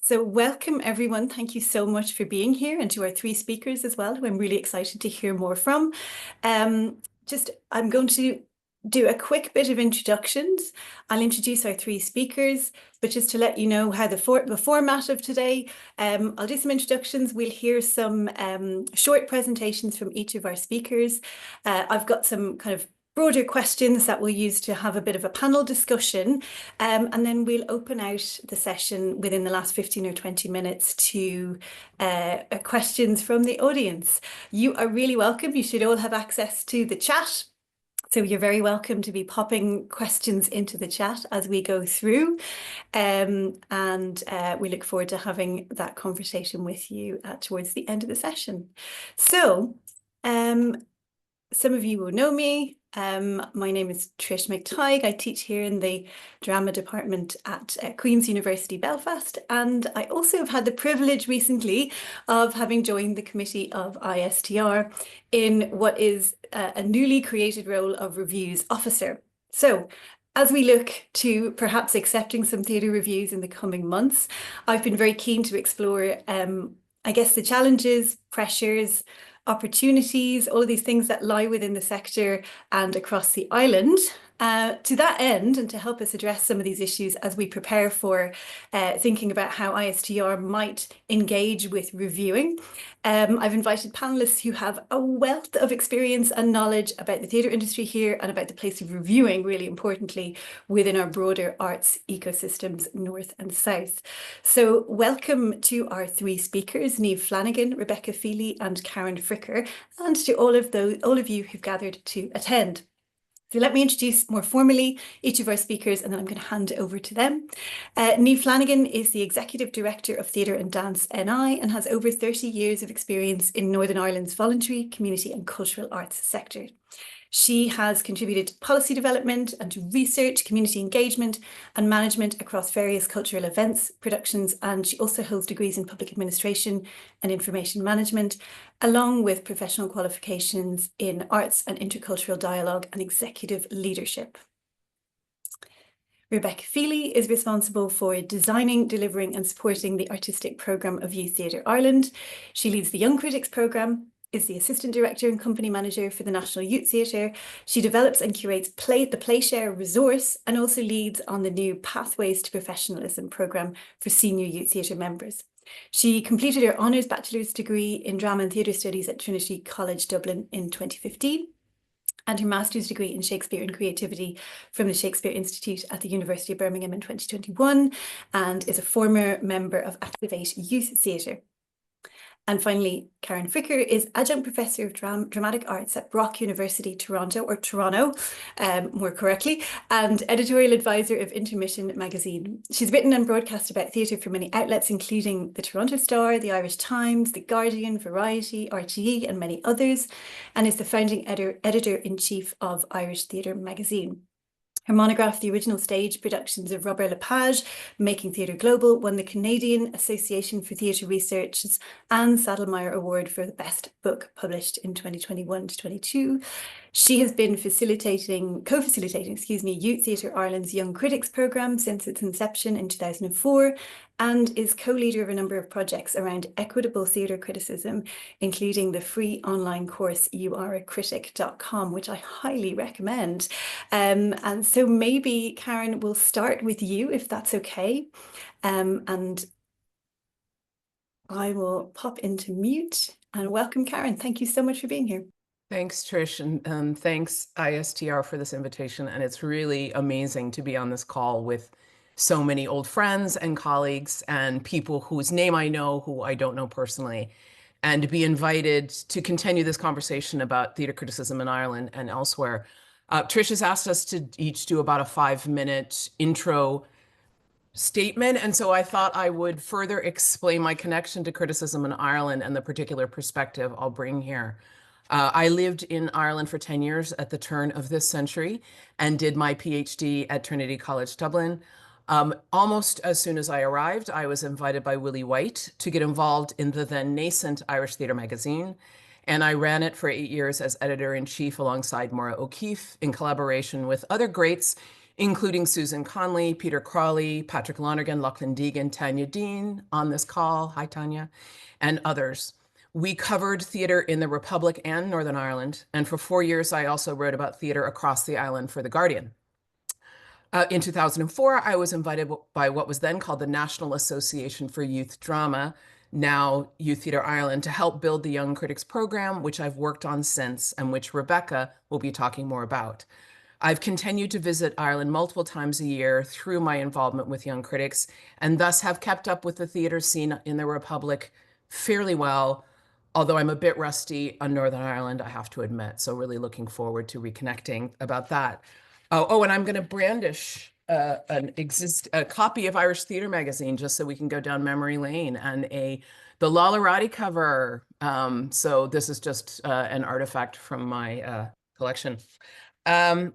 So welcome everyone. Thank you so much for being here, and to our three speakers as well, who I'm really excited to hear more from. I'm going to do a quick bit of introductions. I'll introduce our three speakers, but just to let you know how the format of today, I'll do some introductions. We'll hear some short presentations from each of our speakers. I've got some kind of broader questions that we'll use to have a bit of a panel discussion, and then we'll open out the session within the last 15 or 20 minutes to questions from the audience. You are really welcome. You should all have access to the chat. So you're very welcome to be popping questions into the chat as we go through. We look forward to having that conversation with you towards the end of the session. So some of you will know me. My name is Trish McTighe. I teach here in the drama department at Queen's University Belfast, and I also have had the privilege recently of having joined the committee of ISTR in what is a newly created role of reviews officer. So as we look to perhaps accepting some theatre reviews in the coming months, I've been very keen to explore, I guess, the challenges, pressures, opportunities, all of these things that lie within the sector and across the island. To that end, and to help us address some of these issues as we prepare for thinking about how ISTR might engage with reviewing, I've invited panelists who have a wealth of experience and knowledge about the theatre industry here and about the place of reviewing, really importantly, within our broader arts ecosystems, north and south. So welcome to our three speakers, Niamh Flanagan, Rebecca Feely and Karen Fricker, and to all of you who've gathered to attend. So let me introduce more formally each of our speakers, and then I'm going to hand it over to them. Niamh Flanagan is the Executive Director of Theatre and Dance NI and has over 30 years of experience in Northern Ireland's voluntary, community and cultural arts sector. She has contributed to policy development and to research, community engagement and management across various cultural events, productions, and she also holds degrees in public administration and information management, along with professional qualifications in arts and intercultural dialogue and executive leadership. Rebecca Feely is responsible for designing, delivering and supporting the artistic programme of Youth Theatre Ireland. She leads the Young Critics programme, is the Assistant Director and Company Manager for the National Youth Theatre. She develops and curates the PlayShare resource and also leads on the new Pathways to Professionalism programme for senior youth theatre members. She completed her honours bachelor's degree in drama and theatre studies at Trinity College Dublin in 2015 and her master's degree in Shakespeare and Creativity from the Shakespeare Institute at the University of Birmingham in 2021 and is a former member of Activate Youth Theatre. And finally, Karen Fricker is Adjunct Professor of Dramatic Arts at Brock University, Toronto, more correctly, and Editorial Advisor of Intermission magazine. She's written and broadcast about theatre for many outlets, including the Toronto Star, the Irish Times, the Guardian, Variety, RTE, and many others, and is the founding editor-in-chief of Irish Theatre magazine. Her monograph, The Original Stage Productions of Robert Lepage, Making Theatre Global, won the Canadian Association for Theatre Research's Anne Saddlemeyer Award for the Best Book published in 2021 to 22. She has been co-facilitating, Youth Theatre Ireland's Young Critics programme since its inception in 2004 and is co-leader of a number of projects around equitable theatre criticism, including the free online course youareacritic.com, which I highly recommend. And so maybe, Karen, we'll start with you, if that's okay. And I will pop into mute and welcome Karen. Thank you so much for being here. Thanks, Trish, and thanks ISTR for this invitation. And it's really amazing to be on this call with so many old friends and colleagues and people whose name I know, who I don't know personally, and to be invited to continue this conversation about theatre criticism in Ireland and elsewhere. Trish has asked us to each do about a 5-minute intro statement, and so I thought I would further explain my connection to criticism in Ireland and the particular perspective I'll bring here. I lived in Ireland for 10 years at the turn of this century and did my PhD at Trinity College Dublin. Almost as soon as I arrived, I was invited by Willie White to get involved in the then nascent Irish Theatre magazine, and I ran it for 8 years as editor-in-chief alongside Maura O'Keeffe in collaboration with other greats, including Susan Conley, Peter Crawley, Patrick Lonergan, Lachlan Deegan, Tanya Dean on this call, hi Tanya, and others. We covered theater in the Republic and Northern Ireland, and for 4 years I also wrote about theater across the island for The Guardian. In 2004, I was invited by what was then called the National Association for Youth Drama, now Youth Theatre Ireland, to help build the Young Critics program, which I've worked on since and which Rebecca will be talking more about. I've continued to visit Ireland multiple times a year through my involvement with Young Critics, and thus have kept up with the theatre scene in the Republic fairly well, although I'm a bit rusty on Northern Ireland, I have to admit. So really looking forward to reconnecting about that. And I'm going to brandish a copy of Irish Theatre Magazine just so we can go down memory lane, and the Lalorati cover. So this is just an artifact from my collection. I'm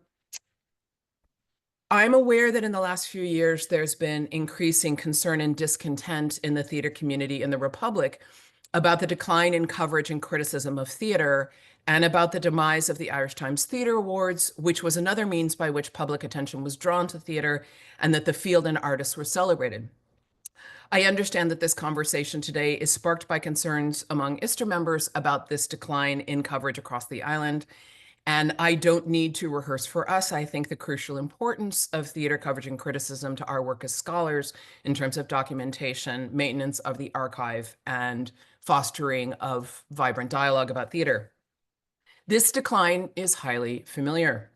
aware that in the last few years, there's been increasing concern and discontent in the theater community in the Republic about the decline in coverage and criticism of theater, and about the demise of the Irish Times Theatre Awards, which was another means by which public attention was drawn to theater, and that the field and artists were celebrated. I understand that this conversation today is sparked by concerns among ISTR members about this decline in coverage across the island. And I don't need to rehearse for us, I think, the crucial importance of theater coverage and criticism to our work as scholars in terms of documentation, maintenance of the archive, and fostering of vibrant dialogue about theater. This decline is highly familiar.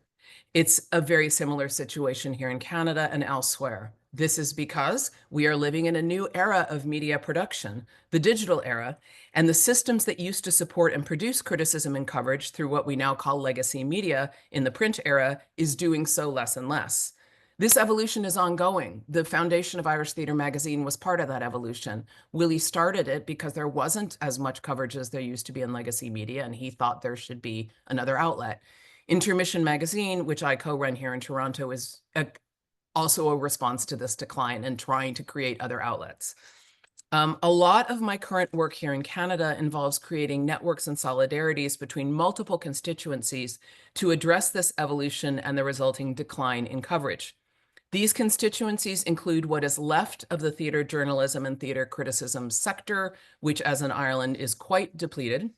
It's a very similar situation here in Canada and elsewhere. This is because we are living in a new era of media production, the digital era, and the systems that used to support and produce criticism and coverage through what we now call legacy media in the print era is doing so less and less. This evolution is ongoing. The foundation of Irish Theatre Magazine was part of that evolution. Willie started it because there wasn't as much coverage as there used to be in legacy media, and he thought there should be another outlet. Intermission magazine, which I co-run here in Toronto, is also a response to this decline and trying to create other outlets. A lot of my current work here in Canada involves creating networks and solidarities between multiple constituencies to address this evolution and the resulting decline in coverage. These constituencies include what is left of the theatre journalism and theatre criticism sector, which as in Ireland is quite depleted.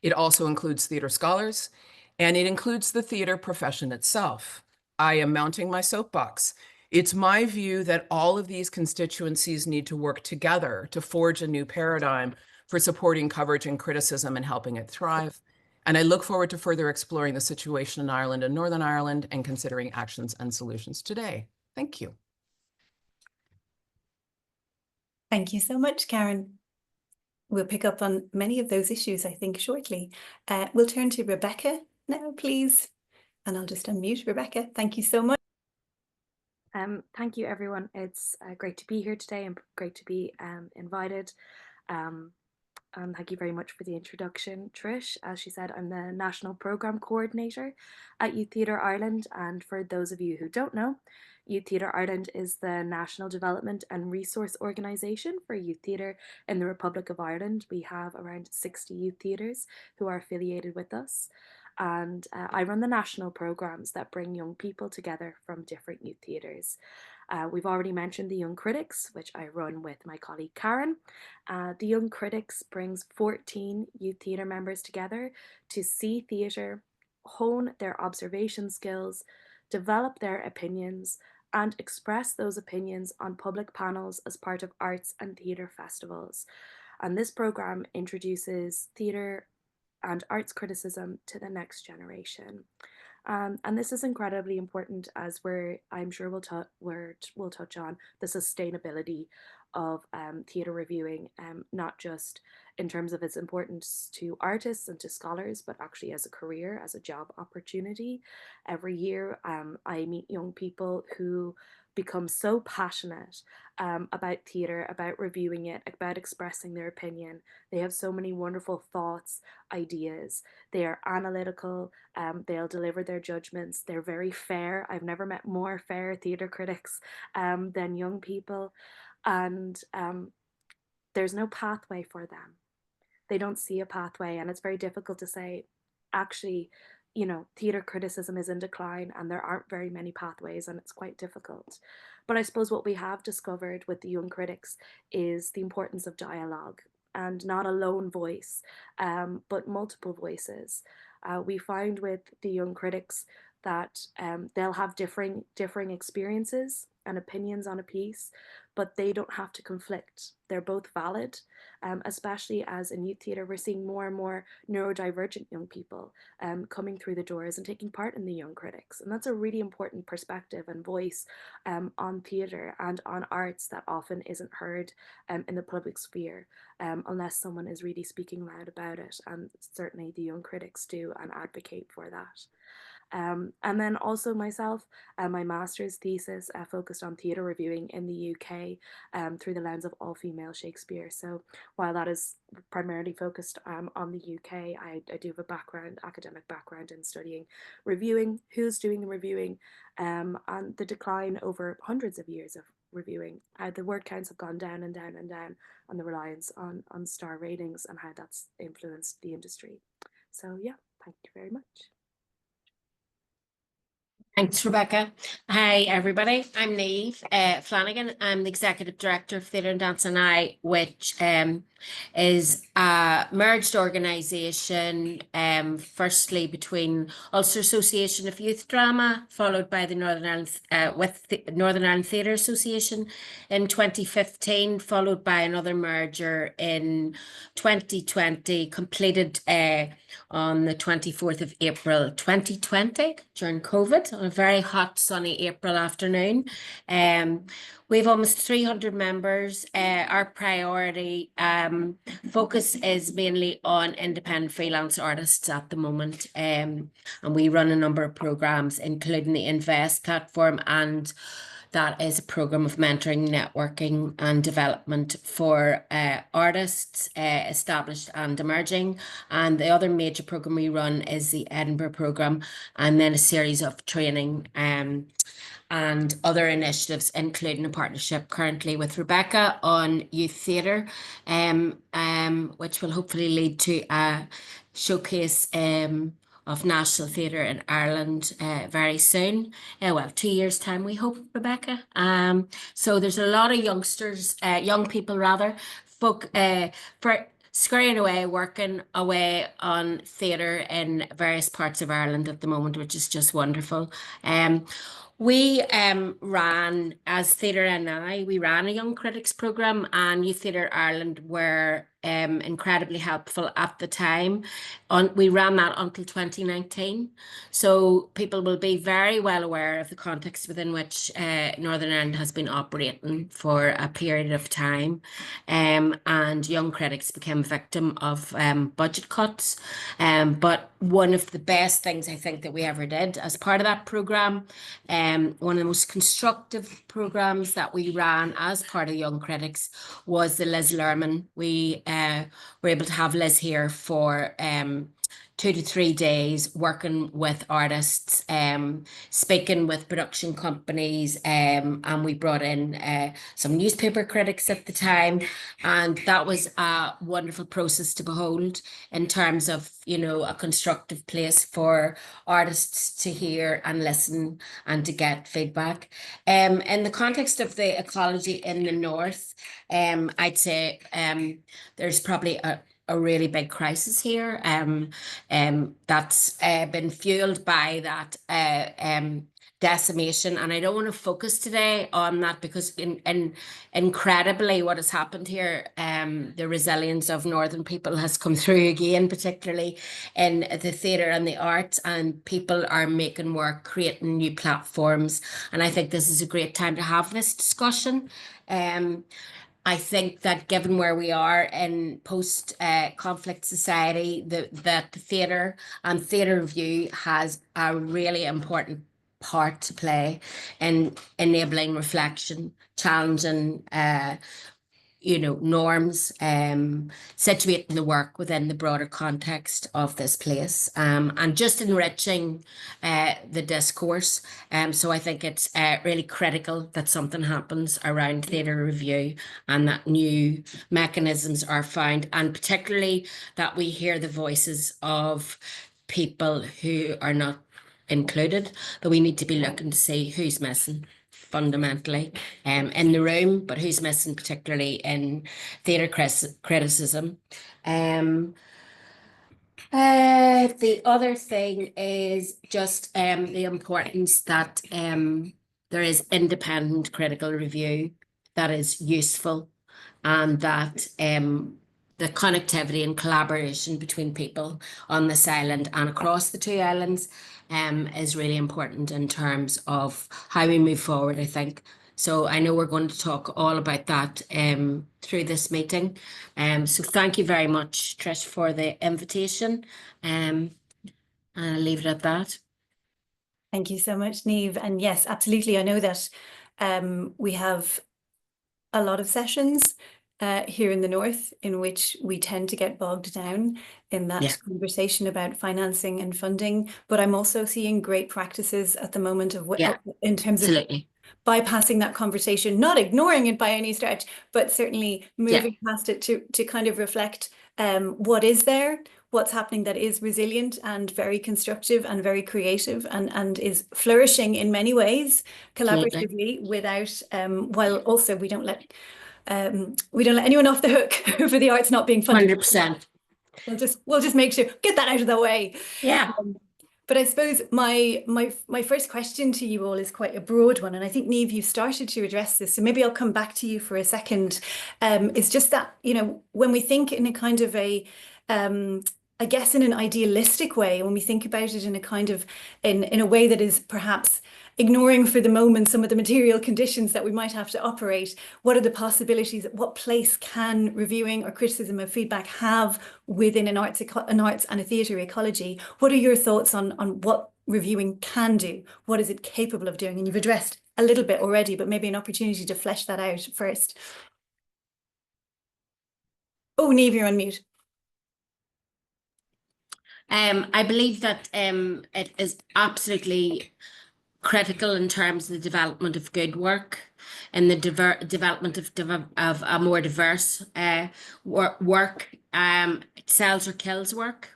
It also includes theatre scholars, and it includes the theatre profession itself. I am mounting my soapbox. It's my view that all of these constituencies need to work together to forge a new paradigm for supporting coverage and criticism and helping it thrive. And I look forward to further exploring the situation in Ireland and Northern Ireland and considering actions and solutions today. Thank you. Thank you so much, Karen. We'll pick up on many of those issues, I think, shortly. We'll turn to Rebecca now, please. And I'll just unmute Rebecca. Thank you so much. Thank you, everyone. It's great to be here today and great to be invited. And thank you very much for the introduction, Trish. As she said, I'm the National Programme Coordinator at Youth Theatre Ireland. And for those of you who don't know, Youth Theatre Ireland is the national development and resource organisation for youth theatre in the Republic of Ireland. We have around 60 youth theatres who are affiliated with us. And I run the national programmes that bring young people together from different youth theatres. We've already mentioned the Young Critics, which I run with my colleague Karen. The Young Critics brings 14 youth theatre members together to see theatre, hone their observation skills, develop their opinions, and express those opinions on public panels as part of arts and theatre festivals. And this programme introduces theatre and arts criticism to the next generation. And this is incredibly important as I'm sure we'll touch on the sustainability of theatre reviewing, not just in terms of its importance to artists and to scholars, but actually as a career, as a job opportunity. Every year I meet young people who become so passionate about theatre, about reviewing it, about expressing their opinion. They have so many wonderful thoughts, ideas. They are analytical. They'll deliver their judgments. They're very fair. I've never met more fair theatre critics than young people. And there's no pathway for them. They don't see a pathway, and it's very difficult to say, actually, you know, theatre criticism is in decline and there aren't very many pathways and it's quite difficult. But I suppose what we have discovered with the young critics is the importance of dialogue, and not a lone voice, but multiple voices. We find with the young critics that they'll have differing experiences and opinions on a piece, but they don't have to conflict. They're both valid, especially as in youth theatre, we're seeing more and more neurodivergent young people coming through the doors and taking part in the young critics. And that's a really important perspective and voice on theatre and on arts that often isn't heard in the public sphere, unless someone is really speaking loud about it. And certainly the young critics do and advocate for that. And then also myself, my master's thesis focused on theatre reviewing in the UK through the lens of all-female Shakespeare. So while that is primarily focused on the UK, I do have a academic background in studying reviewing, who's doing the reviewing, and the decline over hundreds of years of reviewing. The word counts have gone down and down and down, and the reliance on star ratings and how that's influenced the industry. So yeah, thank you very much. Thanks, Rebecca. Hi, everybody. I'm Niamh Flanagan. I'm the Executive Director of Theatre and Dance and I, which is a merged organisation, firstly between Ulster Association of Youth Drama, followed by the Northern Ireland, Northern Ireland Theatre Association in 2015, followed by another merger in 2020, completed on the 24th of April 2020 during COVID on a very hot sunny April afternoon. We have almost 300 members. Our priority focus is mainly on independent freelance artists at the moment, and we run a number of programs, including the Invest platform, and that is a program of mentoring, networking and development for artists, established and emerging. And the other major program we run is the Edinburgh program, and then a series of training and other initiatives, including a partnership currently with Rebecca on youth theatre, which will hopefully lead to a showcase of national theatre in Ireland very soon. Well, 2 years' time, we hope, Rebecca. So there's a lot of youngsters, young people rather, for scurrying away, working away on theatre in various parts of Ireland at the moment, which is just wonderful. We ran, as Theatre NI, we ran a Young Critics programme, and Youth Theatre Ireland were incredibly helpful at the time. We ran that until 2019. So people will be very well aware of the context within which Northern Ireland has been operating for a period of time. And young critics became a victim of budget cuts. But one of the best things I think that we ever did as part of that programme, one of the most constructive programmes that we ran as part of Young Critics was the Liz Lerman. We were able to have Liz here for 2 to 3 days, working with artists, speaking with production companies, and we brought in some newspaper critics at the time, and that was a wonderful process to behold in terms of, you know, a constructive place for artists to hear and listen and to get feedback. In the context of the ecology in the north, I'd say there's probably a really big crisis here that's been fueled by that decimation. And I don't want to focus today on that because incredibly what has happened here, the resilience of Northern people has come through again, particularly in the theatre and the arts, and people are making work, creating new platforms. And I think this is a great time to have this discussion. I think that given where we are in post-conflict society, that the theatre and theatre review has a really important part to play in enabling reflection, challenging norms, situating the work within the broader context of this place, and just enriching the discourse. So I think it's really critical that something happens around theatre review and that new mechanisms are found, and particularly that we hear the voices of people who are not included, that we need to be looking to see who's missing fundamentally in the room, but who's missing particularly in theatre criticism. The other thing is just the importance that there is independent critical review that is useful, and that the connectivity and collaboration between people on this island and across the two islands is really important in terms of how we move forward, I think. So I know we're going to talk all about that through this meeting. So thank you very much, Trish, for the invitation. And I'll leave it at that. Thank you so much, Niamh. And yes, absolutely. I know that we have a lot of sessions here in the north in which we tend to get bogged down in that conversation about financing and funding. But I'm also seeing great practices at the moment of in terms of bypassing that conversation, not ignoring it by any stretch, but certainly moving past it to kind of reflect what is there, what's happening that is resilient and very constructive and very creative and is flourishing in many ways collaboratively without while also we don't let anyone off the hook for the arts not being funded. 100%. We'll just make sure, get that out of the way. Yeah. But I suppose my first question to you all is quite a broad one, and I think, Niamh, you started to address this, so maybe I'll come back to you for a second. It's just that, you know, when we think in a kind of a I guess in an idealistic way, when we think about it in a kind of in a way that is perhaps ignoring for the moment some of the material conditions that we might have to operate, what are the possibilities? What place can reviewing or criticism or feedback have within an arts and a theatre ecology? What are your thoughts on what reviewing can do? What is it capable of doing? And you've addressed a little bit already, but maybe an opportunity to flesh that out first. Oh, Niamh, you're on mute. I believe that it is absolutely critical in terms of the development of good work and the development of a more diverse work. It sells or kills work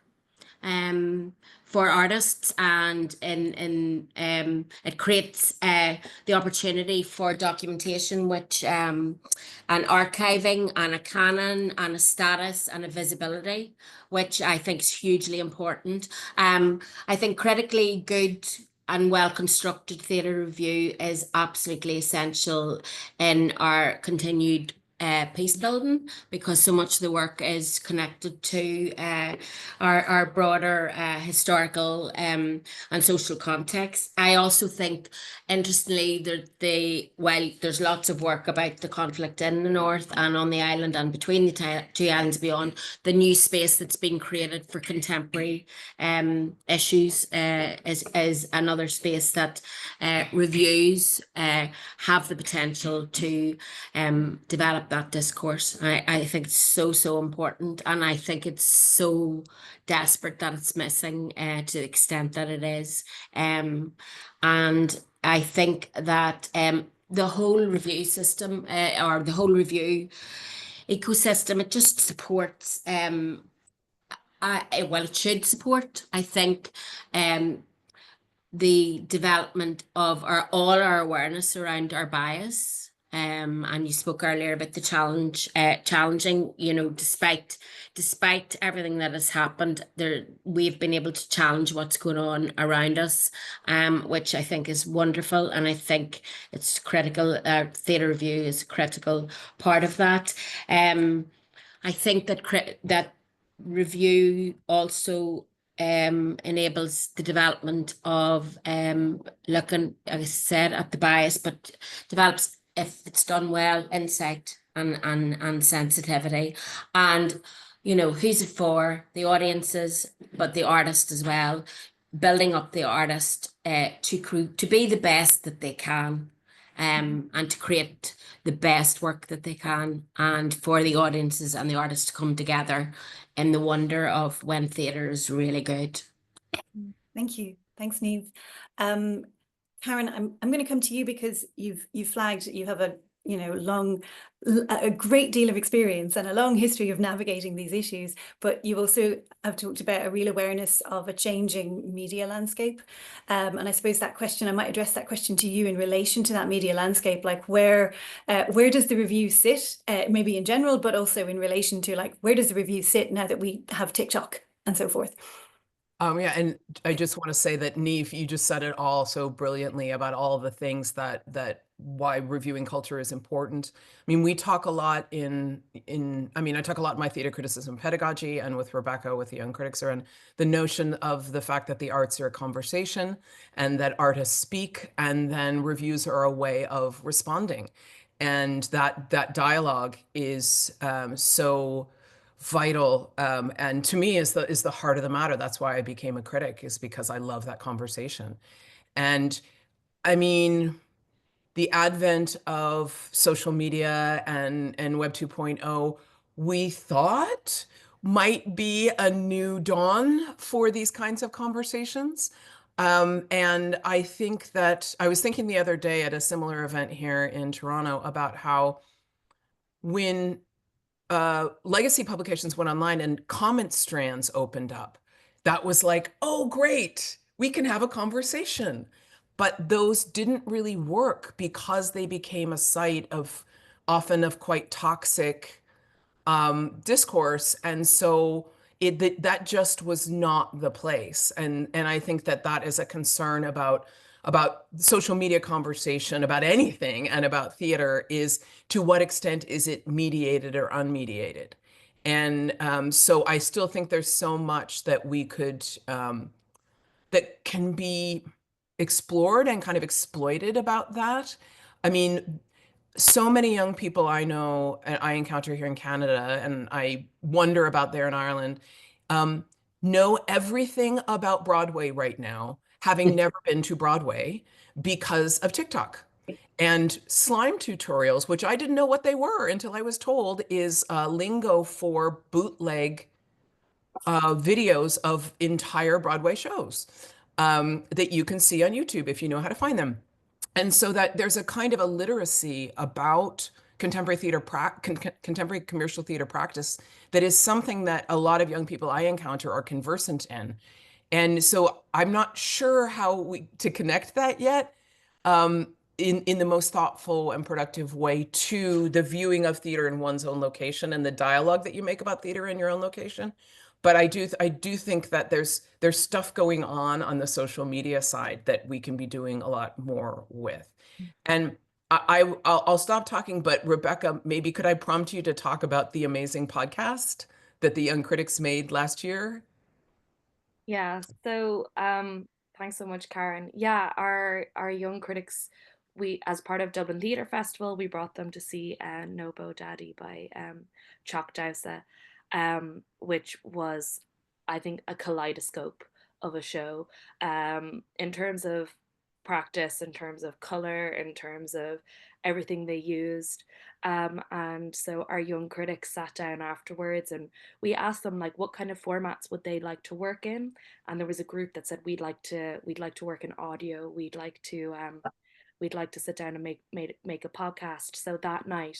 for artists, and it creates the opportunity for documentation, which and archiving and a canon and a status and a visibility, which I think is hugely important. I think critically good and well-constructed theatre review is absolutely essential in our continued peace building, because so much of the work is connected to our broader historical and social context. I also think, interestingly, while there's lots of work about the conflict in the north and on the island and between the two islands beyond, the new space that's being created for contemporary issues is another space that reviews have the potential to develop that discourse. I think it's so important, and I think it's so desperate that it's missing to the extent that it is. And I think that the whole review system or the whole review ecosystem, it just supports well, it should support, I think, the development of all our awareness around our bias. And you spoke earlier about the challenging, you know, despite everything that has happened, we've been able to challenge what's going on around us, which I think is wonderful. And I think it's critical. Theatre review is a critical part of that. I think that review also enables the development of looking, as I said, at the bias, but develops, if it's done well, insight and sensitivity. And, you know, who's it for? The audiences, but the artist as well, building up the artist to be the best that they can, and to create the best work that they can, and for the audiences and the artists to come together in the wonder of when theatre is really good. Thank you. Thanks, Niamh. Karen, I'm going to come to you because you've flagged that you have you know, a great deal of experience and a long history of navigating these issues, but you also have talked about a real awareness of a changing media landscape. And I suppose that question, I might address that question to you in relation to that media landscape, like where does the review sit, maybe in general, but also in relation to like, where does the review sit now that we have TikTok and so forth? Yeah, and I just want to say that Niamh, you just said it all so brilliantly about all the things that why reviewing culture is important. I mean, we talk a lot I talk a lot in my theater criticism pedagogy and with Rebecca, with the Young Critics, around the notion of the fact that the arts are a conversation and that artists speak, and then reviews are a way of responding. And that dialogue is so vital, and to me is the heart of the matter. That's why I became a critic, is because I love that conversation. And I mean, the advent of social media and Web 2.0, we thought might be a new dawn for these kinds of conversations. And I think that I was thinking the other day at a similar event here in Toronto about how when legacy publications went online and comment strands opened up, that was like, oh, great, we can have a conversation. But those didn't really work because they became a site of often of quite toxic discourse. And so that just was not the place. And I think that is a concern about social media conversation, about anything, and about theater, is to what extent is it mediated or unmediated? And so I still think there's so much that we could that can be explored and kind of exploited about that. I mean, so many young people I know and I encounter here in Canada, and I wonder about there in Ireland, know everything about Broadway right now, having never been to Broadway, because of TikTok. And slime tutorials, which I didn't know what they were until I was told, is lingo for bootleg videos of entire Broadway shows that you can see on YouTube if you know how to find them. And so that there's a kind of a literacy about contemporary theater, contemporary commercial theater practice, that is something that a lot of young people I encounter are conversant in. And so I'm not sure how to connect that yet, in the most thoughtful and productive way, to the viewing of theater in one's own location and the dialogue that you make about theater in your own location. But I do think that there's stuff going on the social media side that we can be doing a lot more with. And I'll stop talking, but Rebecca, maybe could I prompt you to talk about the amazing podcast that the Young Critics made last year? Yeah, so thanks so much, Karen. Yeah, our Young Critics, we, as part of Dublin Theatre Festival, we brought them to see Nobo Daddy by Chalk Dowsa, which was, I think, a kaleidoscope of a show, in terms of practice, in terms of color, in terms of everything they used. And so our young critics sat down afterwards and we asked them, like, what kind of formats would they like to work in? And there was a group that said, we'd like to work in audio, we'd like to sit down and make a podcast. So that night,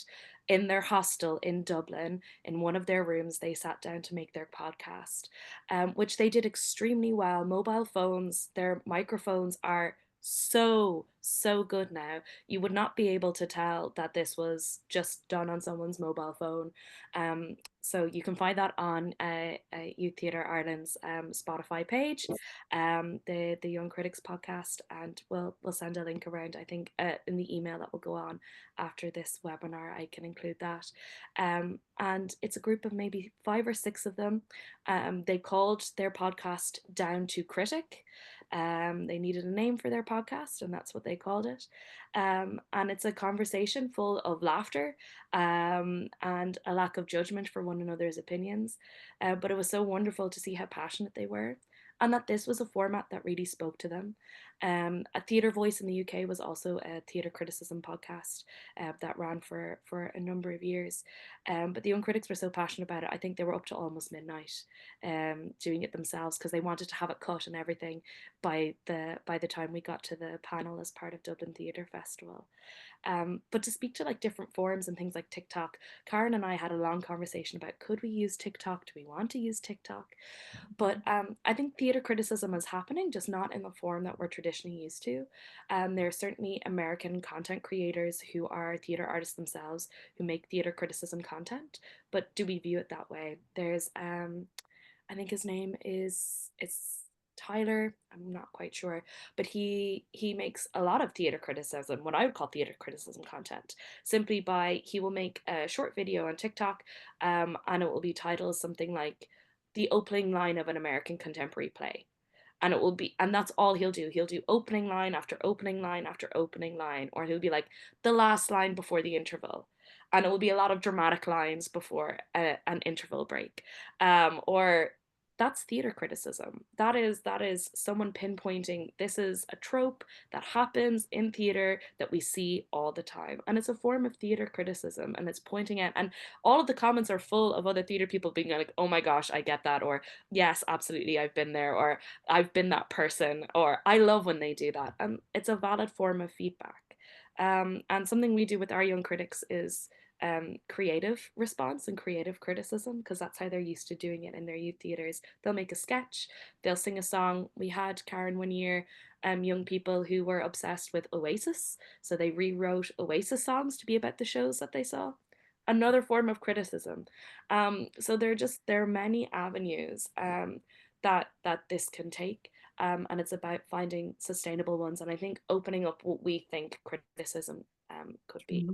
in their hostel in Dublin, in one of their rooms, they sat down to make their podcast, which they did extremely well. Mobile phones, their microphones are so good now. You would not be able to tell that this was just done on someone's mobile phone. So you can find that on Youth Theatre Ireland's Spotify page, the Young Critics podcast, and we'll send a link around. I think in the email that will go on after this webinar, I can include that. And it's a group of maybe 5 or 6 of them. They called their podcast Down to Critic. They needed a name for their podcast, and that's what they called it. And it's a conversation full of laughter and a lack of judgment for one another's opinions. But it was so wonderful to see how passionate they were, and that this was a format that really spoke to them. A Theatre Voice in the UK was also a theatre criticism podcast that ran for a number of years. But the Young Critics were so passionate about it, I think they were up to almost midnight doing it themselves, because they wanted to have it cut and everything by the time we got to the panel as part of Dublin Theatre Festival. But to speak to like different forums and things like TikTok, Karen and I had a long conversation about, could we use TikTok? Do we want to use TikTok? But I think theatre criticism is happening, just not in the form that we're traditionally used to. There are certainly American content creators who are theatre artists themselves who make theatre criticism content, but do we view it that way? There's, I think his name is, it's Tyler, I'm not quite sure, but he makes a lot of theatre criticism, what I would call theatre criticism content, simply by, he will make a short video on TikTok, and it will be titled something like the opening line of an American contemporary play. And it will be, and that's all he'll do. He'll do opening line after opening line after opening line, or he'll be like the last line before the interval. And it will be a lot of dramatic lines before an interval break. Or that's theatre criticism. That is someone pinpointing, this is a trope that happens in theatre that we see all the time. And it's a form of theatre criticism, and it's pointing out, and all of the comments are full of other theatre people being like, oh my gosh, I get that, or yes, absolutely, I've been there, or I've been that person, or I love when they do that. And it's a valid form of feedback. And something we do with our young critics is creative response and creative criticism, because that's how they're used to doing it in their youth theatres. They'll make a sketch, they'll sing a song. We had, Karen, one year, young people who were obsessed with Oasis, so they rewrote Oasis songs to be about the shows that they saw. Another form of criticism. So there are many avenues that this can take. And it's about finding sustainable ones, and I think opening up what we think criticism could be.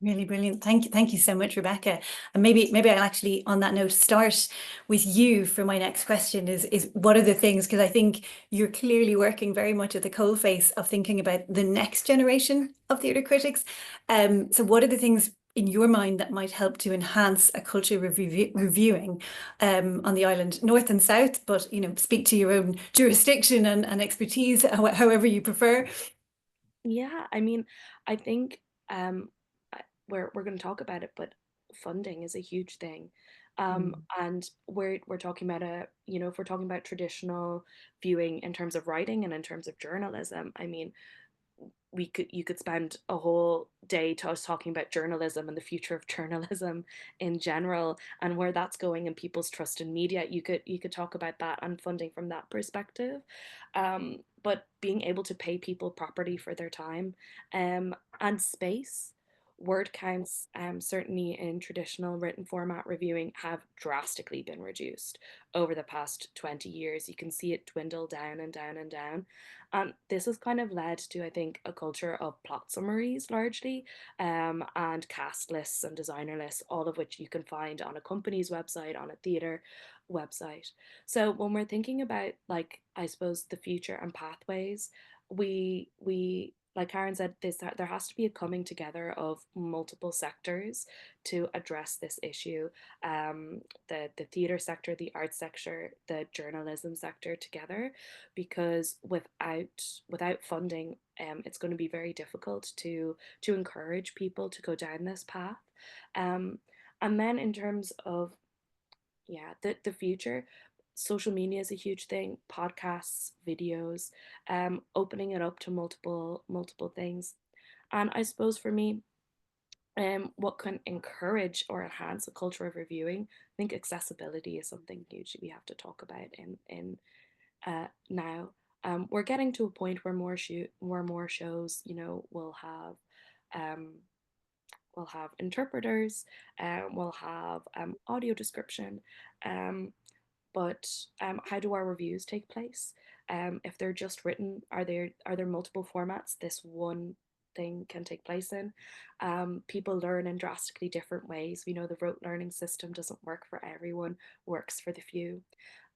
Really brilliant. Thank you so much, Rebecca. And maybe I'll actually, on that note, start with you for my next question is what are the things, because I think you're clearly working very much at the coalface of thinking about the next generation of theatre critics. So what are the things in your mind that might help to enhance a culture of reviewing on the island, north and south, but speak to your own jurisdiction and expertise, however you prefer. Yeah, I mean, I think we're going to talk about it, but funding is a huge thing. And we're talking about if we're talking about traditional viewing in terms of writing and in terms of journalism, I mean, you could spend a whole day to us talking about journalism and the future of journalism in general and where that's going and people's trust in media. You could talk about that and funding from that perspective, but being able to pay people properly for their time, and space. Word counts, certainly in traditional written format reviewing, have drastically been reduced over the past 20 years. You can see it dwindle down and down and down. This has kind of led to, I think, a culture of plot summaries largely, and cast lists and designer lists, all of which you can find on a company's website, on a theatre website. So when we're thinking about, like, I suppose, the future and pathways, we like Karen said, there has to be a coming together of multiple sectors to address this issue. The theatre sector, the arts sector, the journalism sector together, because without funding, it's going to be very difficult to encourage people to go down this path. And then in terms of the future, social media is a huge thing, podcasts, videos, opening it up to multiple things. And I suppose for me, what can encourage or enhance a culture of reviewing, I think accessibility is something huge we have to talk about in now. We're getting to a point where more shows, um, will have interpreters, will have audio description, but how do our reviews take place? If they're just written, are there multiple formats this one thing can take place in? People learn in drastically different ways. We know the rote learning system doesn't work for everyone, works for the few.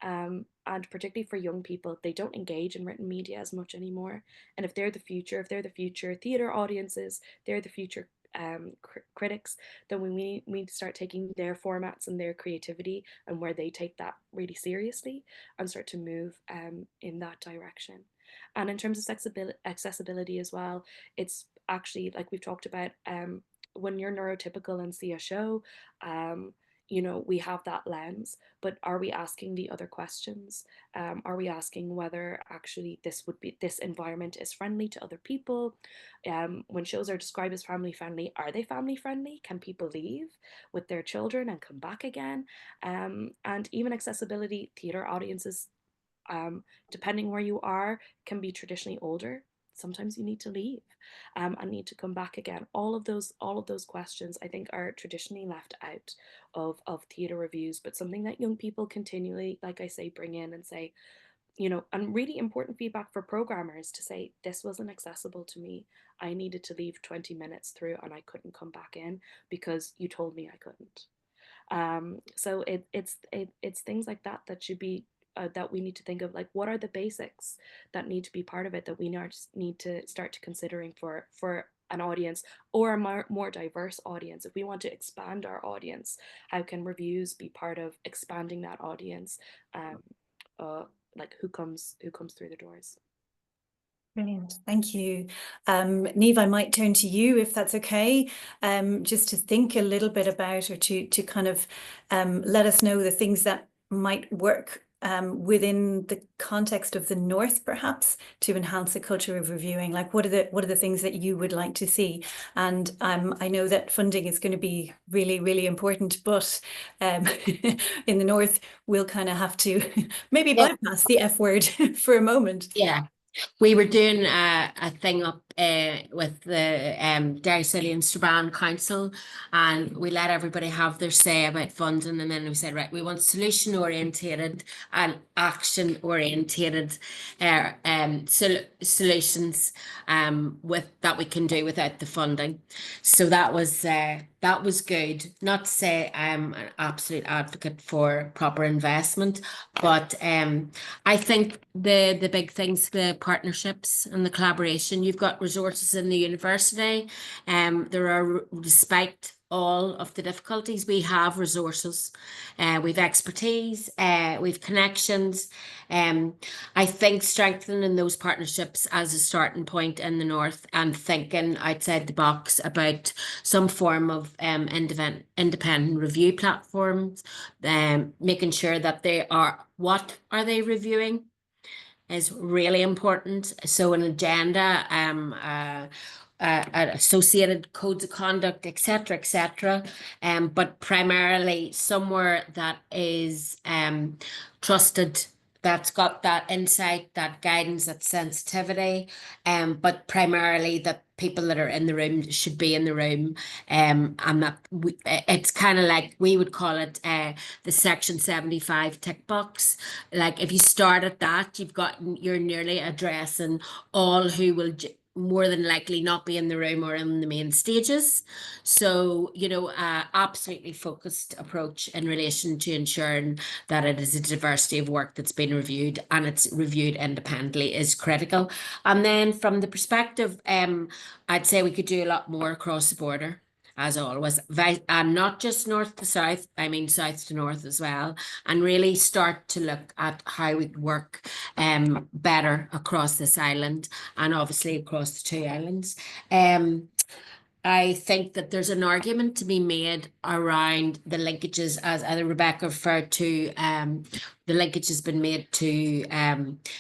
And particularly for young people, they don't engage in written media as much anymore. And if they're the future theatre audiences, they're the future critics, then we need to start taking their formats and their creativity and where they take that really seriously and start to move in that direction. And in terms of accessibility as well, it's actually, like we've talked about, when you're neurotypical and see a show, you know, we have that lens, but are we asking the other questions? Are we asking whether actually this environment is friendly to other people? When shows are described as family friendly, are they family friendly? Can people leave with their children and come back again? And even accessibility, theatre audiences, depending where you are, can be traditionally older. Sometimes you need to leave and need to come back again. All of those questions, I think, are traditionally left out of theatre reviews, but something that young people continually, like I say, bring in and say, you know, and really important feedback for programmers to say, this wasn't accessible to me. I needed to leave 20 minutes through and I couldn't come back in because you told me I couldn't. So it's things like that that should be that we need to think of, like, what are the basics that need to be part of it that we need to start to considering for an audience, or a more diverse audience. If we want to expand our audience, how can reviews be part of expanding that audience? Like who comes through the doors. Brilliant, thank you. Niamh, I might turn to you if that's okay, just to think a little bit about, or to kind of let us know the things that might work within the context of the North, perhaps, to enhance the culture of reviewing. Like, what are the things that you would like to see? And I know that funding is going to be really, really important, but in the North, we'll kind of have to maybe bypass the F word for a moment. Yeah. We were doing a thing up with the Derry City and Strabane Council, and we let everybody have their say about funding, and then we said, right, we want solution orientated and action orientated solutions with that we can do without the funding. So that was good. Not to say I'm an absolute advocate for proper investment, but I think the big things, the partnerships and the collaboration. You've got resources in the university. There are, despite all of the difficulties, we have resources, we've expertise, we've connections. I think strengthening those partnerships as a starting point in the North, and thinking outside the box about some form of independent review platforms, making sure that what are they reviewing is really important. So an agenda, associated codes of conduct, etc., but primarily somewhere that is trusted, that's got that insight, that guidance, that sensitivity, but primarily that people that are in the room should be in the room, and that it's kind of like, we would call it the Section 75 tick box. Like, if you start at that, you're nearly addressing all who will more than likely not be in the room or in the main stages. So, you know, absolutely focused approach in relation to ensuring that it is a diversity of work that's been reviewed, and it's reviewed independently, is critical. And then from the perspective, I'd say we could do a lot more across the border, as always, and not just north to south, I mean south to north as well, and really start to look at how we work better across this island, and obviously across the two islands. I think that there's an argument to be made around the linkages, as Rebecca referred to. The linkage has been made to,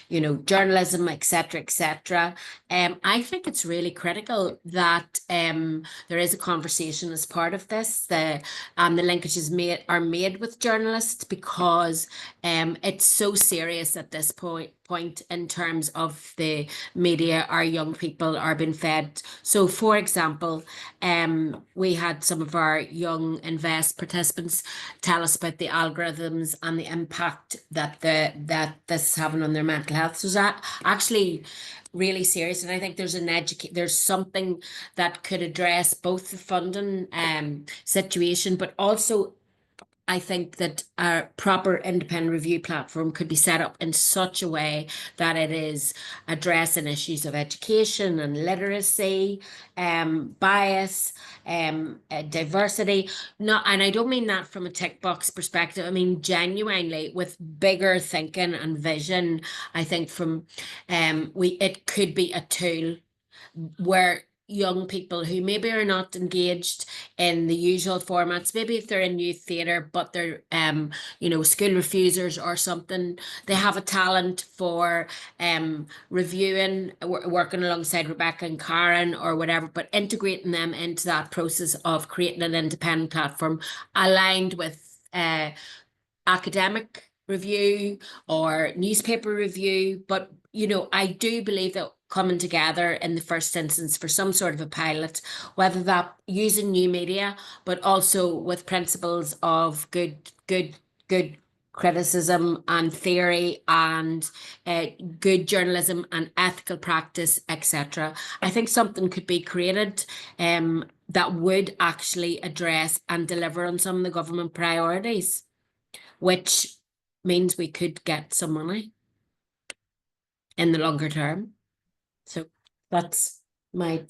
you know, journalism, etc. I think it's really critical that there is a conversation as part of this. The linkages are made with journalists, because it's so serious at this point in terms of the media our young people are being fed. So, for example, we had some of our young Invest participants tell us about the algorithms and the impact that this is having on their mental health. So that actually really serious, and I think there's something that could address both the funding situation, but also I think that a proper independent review platform could be set up in such a way that it is addressing issues of education and literacy, bias, diversity. And I don't mean that from a tick box perspective. I mean genuinely with bigger thinking and vision. I think from it could be a tool where, young people who maybe are not engaged in the usual formats. Maybe if they're in youth theatre, but they're school refusers or something, they have a talent for reviewing, working alongside Rebecca and Karen or whatever, but integrating them into that process of creating an independent platform aligned with academic review or newspaper review. But I do believe that coming together in the first instance for some sort of a pilot, whether that using new media, but also with principles of good criticism and theory and good journalism and ethical practice, etc. I think something could be created that would actually address and deliver on some of the government priorities, which means we could get some money in the longer term. So that's my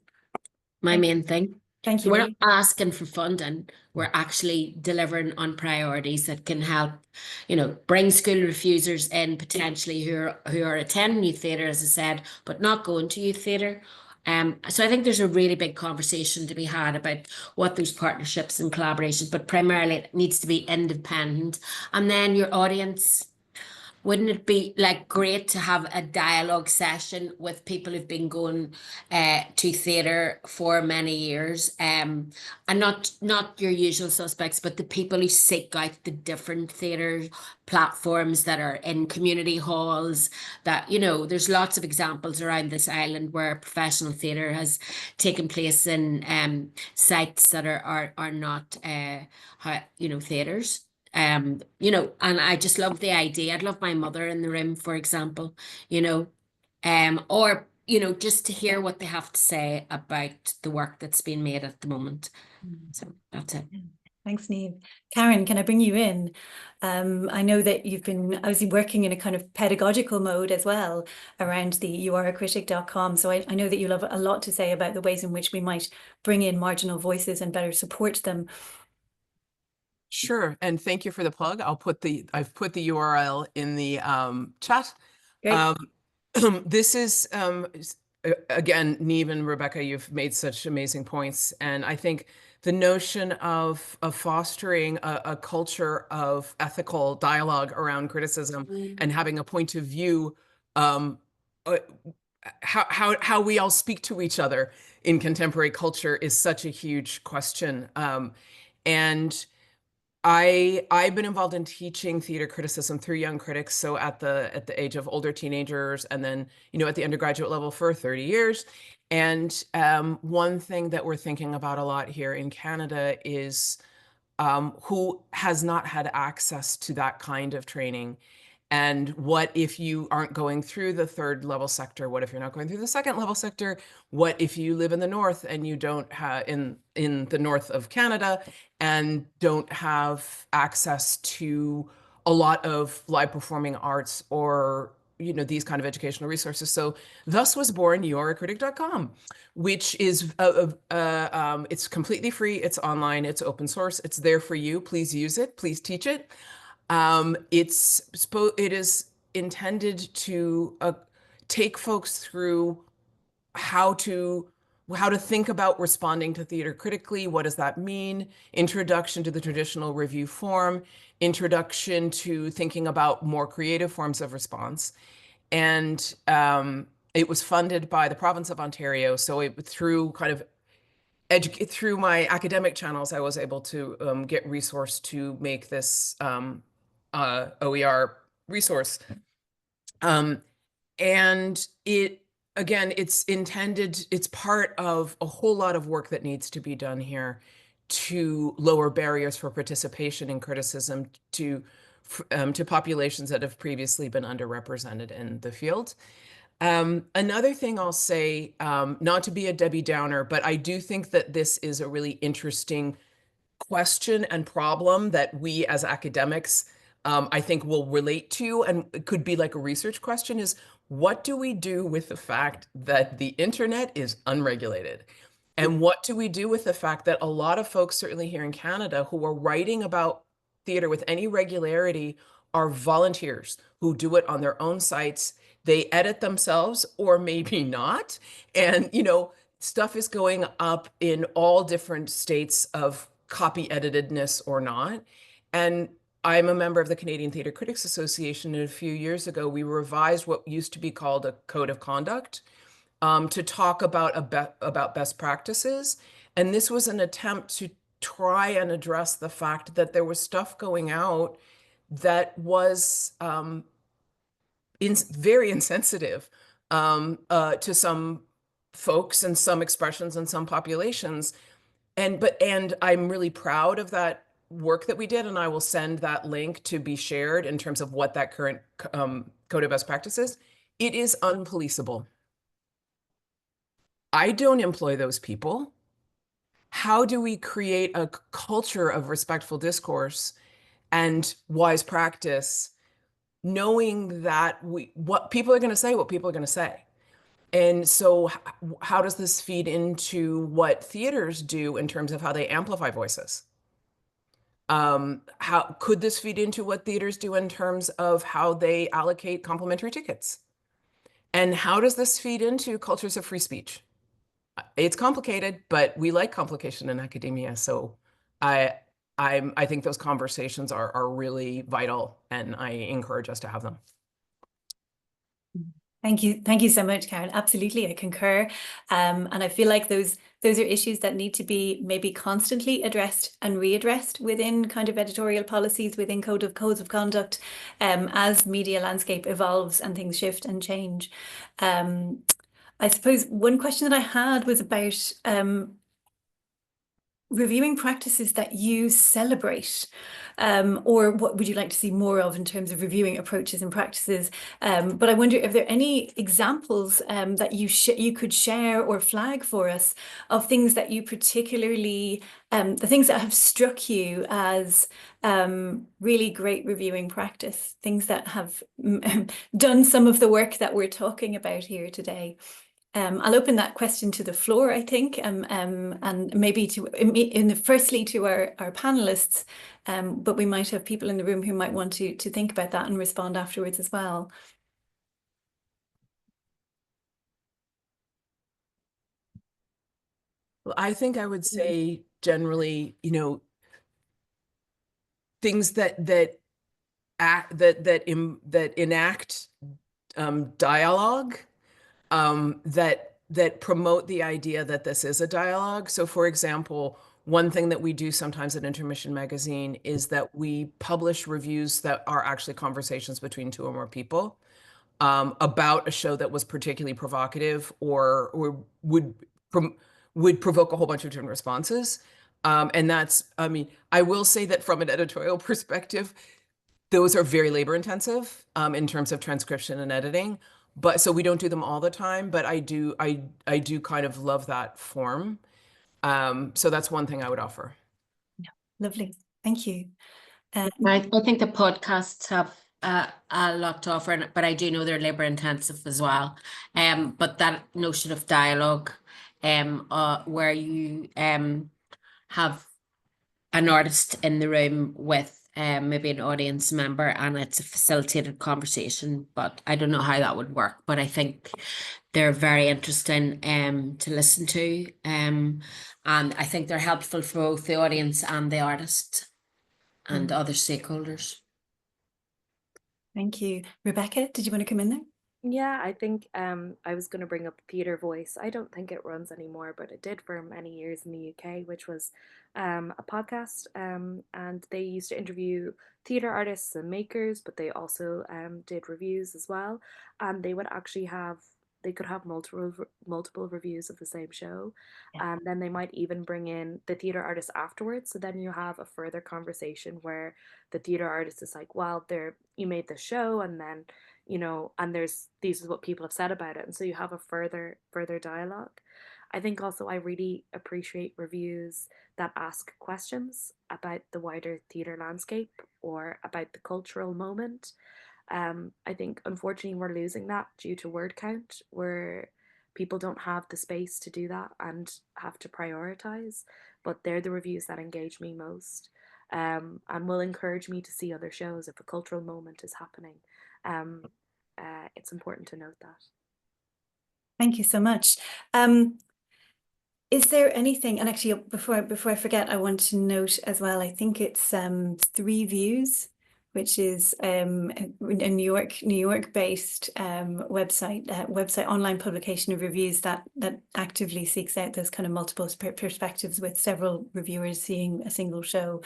main thing. Thank So you. we're not asking for funding, we're actually delivering on priorities that can help, bring school refusers in potentially who are attending youth theatre, as I said, but not going to youth theatre. So I think there's a really big conversation to be had about what those partnerships and collaborations, but primarily it needs to be independent. And then your audience, wouldn't it be great to have a dialogue session with people who've been going to theatre for many years, and not your usual suspects, but the people who seek out the different theatre platforms that are in community halls, that there's lots of examples around this island where professional theatre has taken place in sites that are not theatres. And I just love the idea. I'd love my mother in the room, for example, or just to hear what they have to say about the work that's being made at the moment. So that's it. Thanks, Niamh. Karen, can I bring you in? I know that you've been obviously working in a kind of pedagogical mode as well around the youareacritic.com. So I know that you'll have a lot to say about the ways in which we might bring in marginal voices and better support them. Sure, and thank you for the plug. I've put the URL in the chat. Great. This is again, Niamh and Rebecca, you've made such amazing points, and I think the notion of fostering a culture of ethical dialogue around criticism and having a point of view, how we all speak to each other in contemporary culture is such a huge question, and I've been involved in teaching theater criticism through young critics, so at the age of older teenagers, and then at the undergraduate level for 30 years. And one thing that we're thinking about a lot here in Canada is who has not had access to that kind of training. And what if you aren't going through the third level sector? What if you're not going through the second level sector? What if you live in the north and you don't have in the north of Canada and don't have access to a lot of live performing arts or these kind of educational resources? So thus was born youareacritic.com, which is it's completely free, it's online, it's open source, it's there for you. Please use it, please teach it. It is intended to take folks through how to think about responding to theater critically. What does that mean? Introduction to the traditional review form, introduction to thinking about more creative forms of response. And it was funded by the province of Ontario. So through my academic channels, I was able to get resource to make this OER resource. And it's part of a whole lot of work that needs to be done here to lower barriers for participation in criticism to populations that have previously been underrepresented in the field. Another thing I'll say, not to be a Debbie Downer, but I do think that this is a really interesting question and problem that we as academics, I think, will relate to, and it could be like a research question, is what do we do with the fact that the internet is unregulated? And what do we do with the fact that a lot of folks, certainly here in Canada, who are writing about theater with any regularity are volunteers who do it on their own sites. They edit themselves or maybe not. And, stuff is going up in all different states of copy editedness or not. And I'm a member of the Canadian Theatre Critics Association, and a few years ago, we revised what used to be called a code of conduct to talk about best practices. And this was an attempt to try and address the fact that there was stuff going out that was very insensitive to some folks and some expressions and some populations. And I'm really proud of that work that we did, and I will send that link to be shared in terms of what that current code of best practices. It is unpoliceable. I don't employ those people. How do we create a culture of respectful discourse and wise practice, knowing that what people are going to say, what people are going to say? And so how does this feed into what theaters do in terms of how they amplify voices? How could this feed into what theaters do in terms of how they allocate complimentary tickets? And how does this feed into cultures of free speech? It's complicated, but we like complication in academia. So I think those conversations are really vital, and I encourage us to have them. Thank you so much, Karen. Absolutely, I concur. And I feel like those are issues that need to be maybe constantly addressed and readdressed within kind of editorial policies, within codes of conduct, as media landscape evolves and things shift and change. I suppose one question that I had was about reviewing practices that you celebrate, or what would you like to see more of in terms of reviewing approaches and practices? But I wonder if there are any examples that you could share or flag for us of things that you particularly, the things that have struck you as really great reviewing practice, things that have done some of the work that we're talking about here today. I'll open that question to the floor, I think, and maybe firstly to our panelists, but we might have people in the room who might want to think about that and respond afterwards as well. Well, I think I would say generally, things that enact dialogue, that promote the idea that this is a dialogue. So, for example, one thing that we do sometimes at Intermission magazine is that we publish reviews that are actually conversations between two or more people about a show that was particularly provocative or would provoke a whole bunch of different responses. And that's, I will say that from an editorial perspective, those are very labor intensive in terms of transcription and editing. But so we don't do them all the time, but I do kind of love that form. So that's one thing I would offer. Yeah, lovely. Thank you. I think the podcasts have a lot to offer, but I do know they're labor intensive as well. But that notion of dialogue, where you have an artist in the room with maybe an audience member, and it's a facilitated conversation, but I don't know how that would work. But I think they're very interesting to listen to, and I think they're helpful for both the audience and the artist and other stakeholders. Thank you. Rebecca, did you want to come in there? Yeah, I think I was going to bring up Theatre Voice. I don't think it runs anymore, but it did for many years in the UK, which was a podcast, and they used to interview theatre artists and makers, but they also did reviews as well, and they would actually they could have multiple reviews of the same show, and then they might even bring in the theatre artist afterwards. So then you have a further conversation where the theatre artist is like, well, you made the show, and then and this is what people have said about it, and so you have a further dialogue. I think also I really appreciate reviews that ask questions about the wider theatre landscape or about the cultural moment. I think unfortunately we're losing that due to word count, where people don't have the space to do that and have to prioritize, but they're the reviews that engage me most, and will encourage me to see other shows if a cultural moment is happening. It's important to note that. Thank you so much. Is there anything, and actually before I forget, I want to note as well, I think it's 3 Views, which is a New York based website online publication of reviews that actively seeks out those kind of multiple perspectives with several reviewers seeing a single show,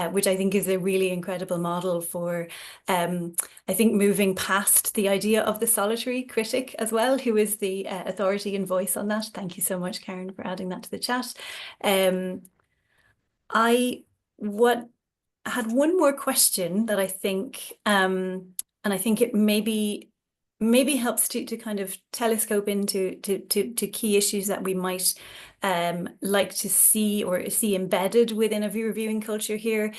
which I think is a really incredible model for I think moving past the idea of the solitary critic as well, who is the authority and voice on that. Thank you so much, Karen, for adding that to the chat. I had one more question that I think, and I think it maybe helps to kind of telescope into to key issues that we might like to see or see embedded within a reviewing culture here.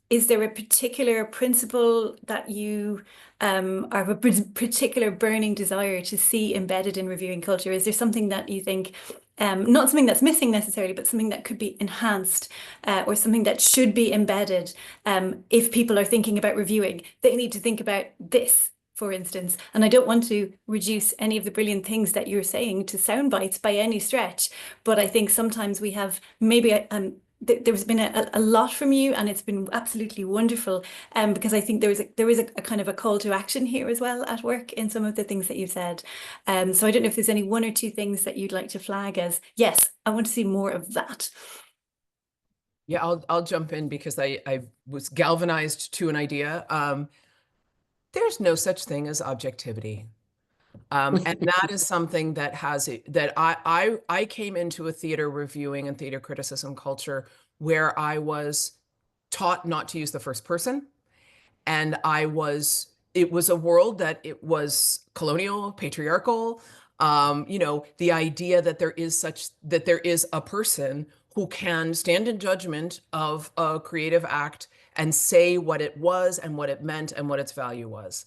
Is there a particular principle that you are a particular burning desire to see embedded in reviewing culture? Is there something that you think, not something that's missing necessarily, but something that could be enhanced or something that should be embedded? If people are thinking about reviewing, they need to think about this, for instance. And I don't want to reduce any of the brilliant things that you're saying to sound bites by any stretch, but I think sometimes we have maybe there's been a lot from you, and it's been absolutely wonderful, because I think there is a kind of a call to action here as well at work in some of the things that you've said. So I don't know if there's any 1 or 2 things that you'd like to flag as, yes, I want to see more of that. Yeah, I'll jump in because I was galvanized to an idea. There's no such thing as objectivity. And that is something that I came into a theater reviewing and theater criticism culture where I was taught not to use the first person. And it was a world that it was colonial, patriarchal, the idea that there is a person who can stand in judgment of a creative act and say what it was and what it meant and what its value was.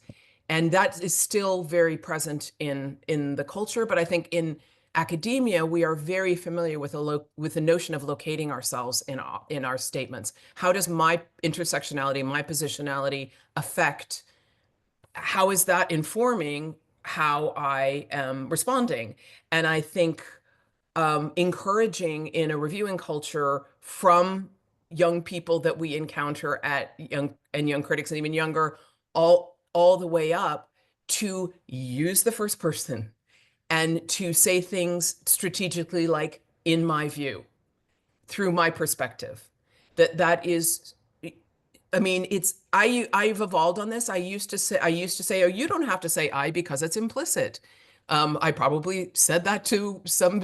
And that is still very present in the culture. But I think in academia, we are very familiar with the notion of locating ourselves in our statements. How does my intersectionality, my positionality affect, how is that informing how I am responding? And I think encouraging in a reviewing culture from young people that we encounter at young critics and even younger, all the way up, to use the first person and to say things strategically like, in my view, through my perspective. That is, I mean, I've evolved on this. I used to say, oh, you don't have to say I because it's implicit. I probably said that to some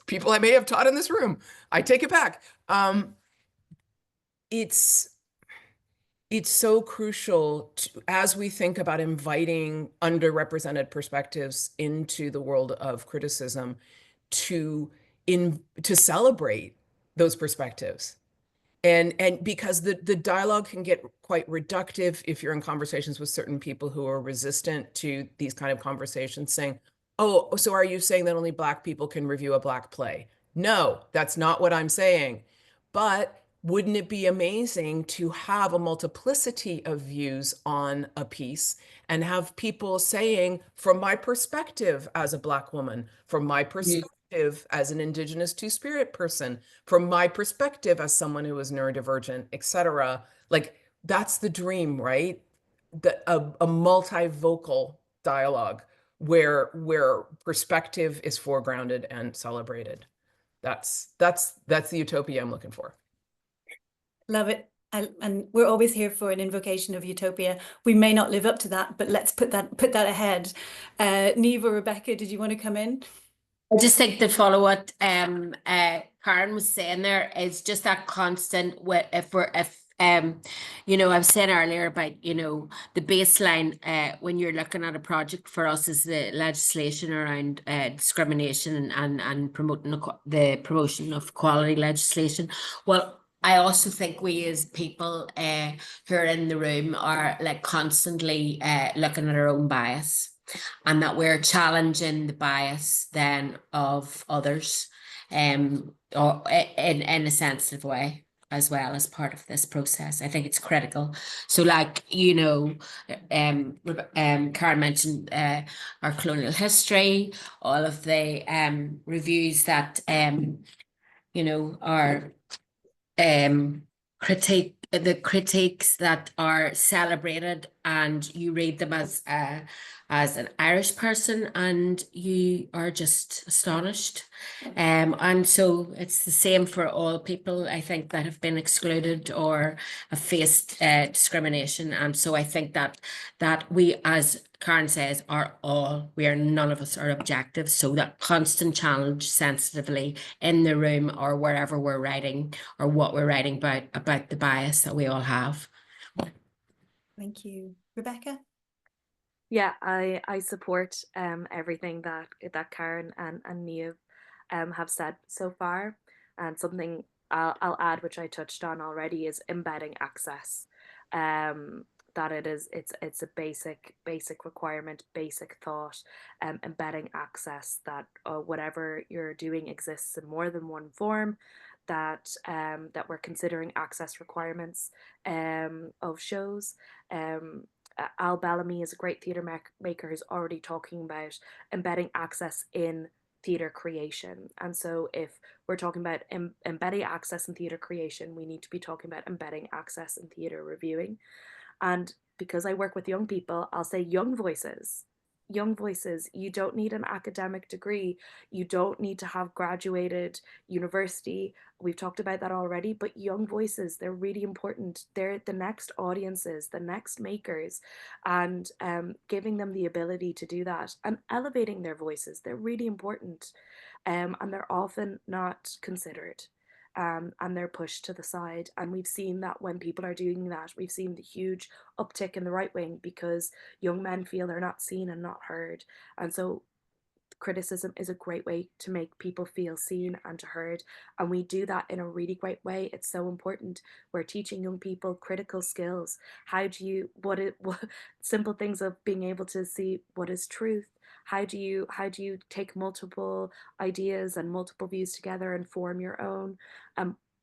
people I may have taught in this room. I take it back. It's so crucial as we think about inviting underrepresented perspectives into the world of criticism to celebrate those perspectives. And because the dialogue can get quite reductive if you're in conversations with certain people who are resistant to these kind of conversations, saying, oh, so are you saying that only Black people can review a Black play? No, that's not what I'm saying. But wouldn't it be amazing to have a multiplicity of views on a piece and have people saying, from my perspective as a Black woman, from my perspective as an Indigenous Two-Spirit person, from my perspective as someone who is neurodivergent, etc. Like, that's the dream, right? A multivocal dialogue where perspective is foregrounded and celebrated. That's the utopia I'm looking for. Love it. And we're always here for an invocation of utopia. We may not live up to that, but let's put that ahead. Niamh or Rebecca, did you want to come in? I just think to follow what Karen was saying there is just that constant I was saying earlier about, the baseline when you're looking at a project for us is the legislation around discrimination and promoting the promotion of equality legislation. Well, I also think we as people who are in the room are like constantly looking at our own bias, and that we're challenging the bias then of others or in a sensitive way. as well as part of this process. I think it's critical. So like, you know, Karen mentioned our colonial history, all of the reviews that, you know, are the critiques that are celebrated, and you read them as an Irish person and you are just astonished. And so it's the same for all people, I think, that have been excluded or have faced discrimination. And so I think that we, as Karen says, none of us are objective. So that constant challenge sensitively in the room or wherever we're writing or what we're writing about the bias that we all have. Thank you. Rebecca? Yeah, I support everything that Karen and Niamh have said so far. And something I'll add, which I touched on already, is embedding access. That it's a basic requirement, basic thought, embedding access, that whatever you're doing exists in more than one form, that we're considering access requirements of shows. Al Bellamy is a great theatre maker who's already talking about embedding access in theatre creation. And so if we're talking about embedding access in theatre creation, we need to be talking about embedding access in theatre reviewing. And because I work with young people, I'll say young voices. Young voices, you don't need an academic degree. You don't need to have graduated university. We've talked about that already, but young voices, they're really important. They're the next audiences, the next makers, and giving them the ability to do that and elevating their voices, they're really important. And they're often not considered. And they're pushed to the side. And we've seen that when people are doing that, we've seen the huge uptick in the right wing because young men feel they're not seen and not heard. And so criticism is a great way to make people feel seen and heard. And we do that in a really great way. It's so important. We're teaching young people critical skills. What simple things of being able to see what is truth. How do you take multiple ideas and multiple views together and form your own?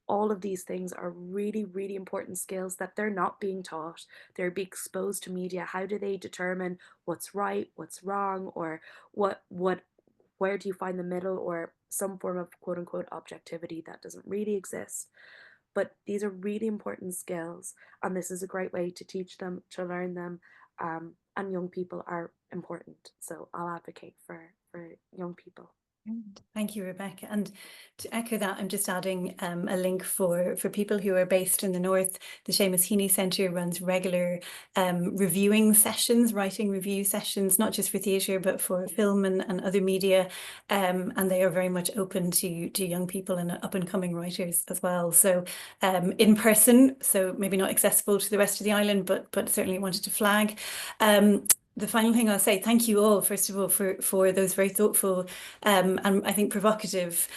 All of these things are really, really important skills that they're not being taught. They're being exposed to media. How do they determine what's right, what's wrong, or where do you find the middle, or some form of quote unquote objectivity that doesn't really exist? But these are really important skills, and this is a great way to teach them, to learn them, and young people are important. So I'll advocate for young people. Thank you, Rebecca. And to echo that, I'm just adding a link for people who are based in the north. The Seamus Heaney Centre runs regular reviewing sessions, writing review sessions, not just for theatre, but for film and other media. And they are very much open to young people and up and coming writers as well. So in person, so maybe not accessible to the rest of the island, but certainly wanted to flag. The final thing I'll say, thank you all, first of all, for those very thoughtful and I think provocative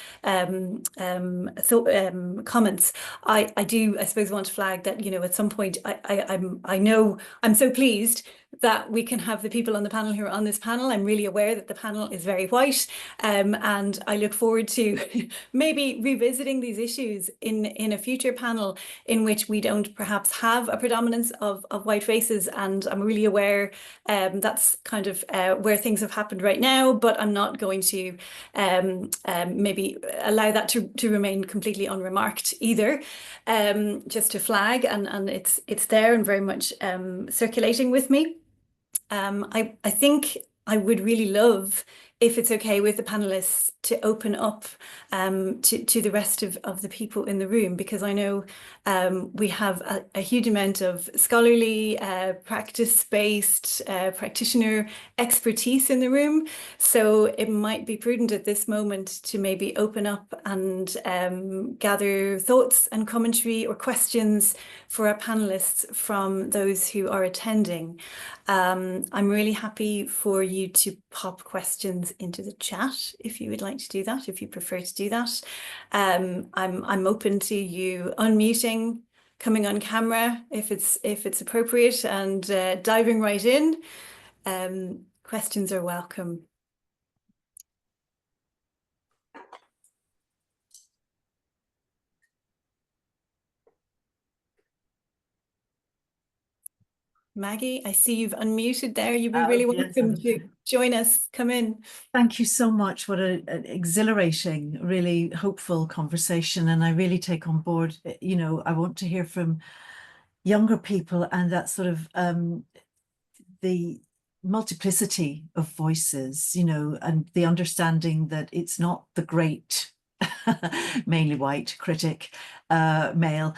comments. I do, I suppose, want to flag that, you know, at some point, I know I'm so pleased that we can have the people on the panel who are on this panel. I'm really aware that the panel is very white, and I look forward to maybe revisiting these issues in a future panel in which we don't perhaps have a predominance of white faces. And I'm really aware that's kind of where things have happened right now, but I'm not going to maybe allow that to remain completely unremarked either. Just to flag, and it's there and very much circulating with me. I think I would really love, if it's okay with the panelists, to open up to the rest of the people in the room, because I know we have a huge amount of scholarly, practice-based, practitioner expertise in the room. So it might be prudent at this moment to maybe open up and gather thoughts and commentary or questions for our panelists from those who are attending. I'm really happy for you to pop questions into the chat if you would like to do that, if you prefer to do that. I'm open to you unmuting, coming on camera if it's appropriate, and diving right in. Questions are welcome. Maggie, I see you've unmuted there. You'd be really yes. welcome to join us. Come in. Thank you so much. What an exhilarating, really hopeful conversation. And I really take on board, you know, I want to hear from younger people and that sort of the multiplicity of voices, you know, and the understanding that it's not the great mainly white critic, male,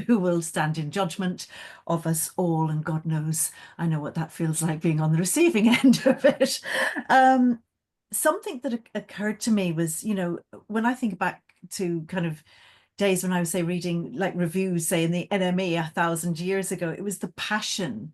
who will stand in judgment of us all. And God knows, I know what that feels like being on the receiving end of it. Something that occurred to me was, you know, when I think back to kind of days when I was, say, reading like reviews, say in the NME 1,000 years ago, it was the passion,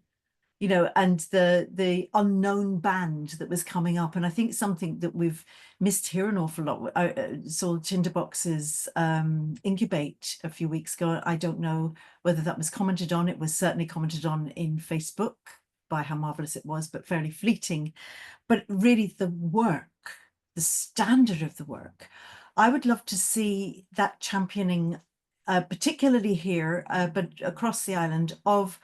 you know, and the unknown band that was coming up. And I think something that we've missed here an awful lot. I saw Tinderbox's Incubate a few weeks ago. I don't know whether that was commented on. It was certainly commented on in Facebook by how marvelous it was, but fairly fleeting. But really the work, the standard of the work, I would love to see that championing, particularly here, but across the island, of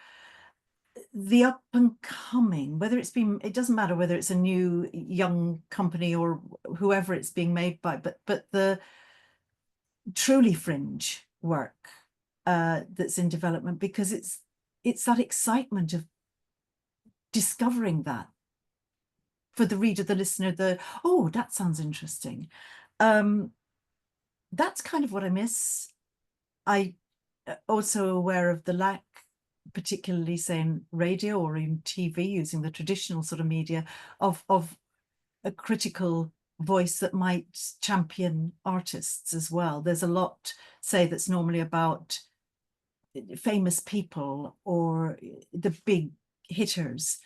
the up and coming, whether it's been, it doesn't matter whether it's a new young company or whoever it's being made by, but the truly fringe work that's in development, because it's that excitement of discovering that for the reader, the listener, oh, that sounds interesting. That's kind of what I miss. I also aware of the lack, particularly saying radio or in TV, using the traditional sort of media, of a critical voice that might champion artists as well. There's a lot, say, that's normally about famous people or the big hitters,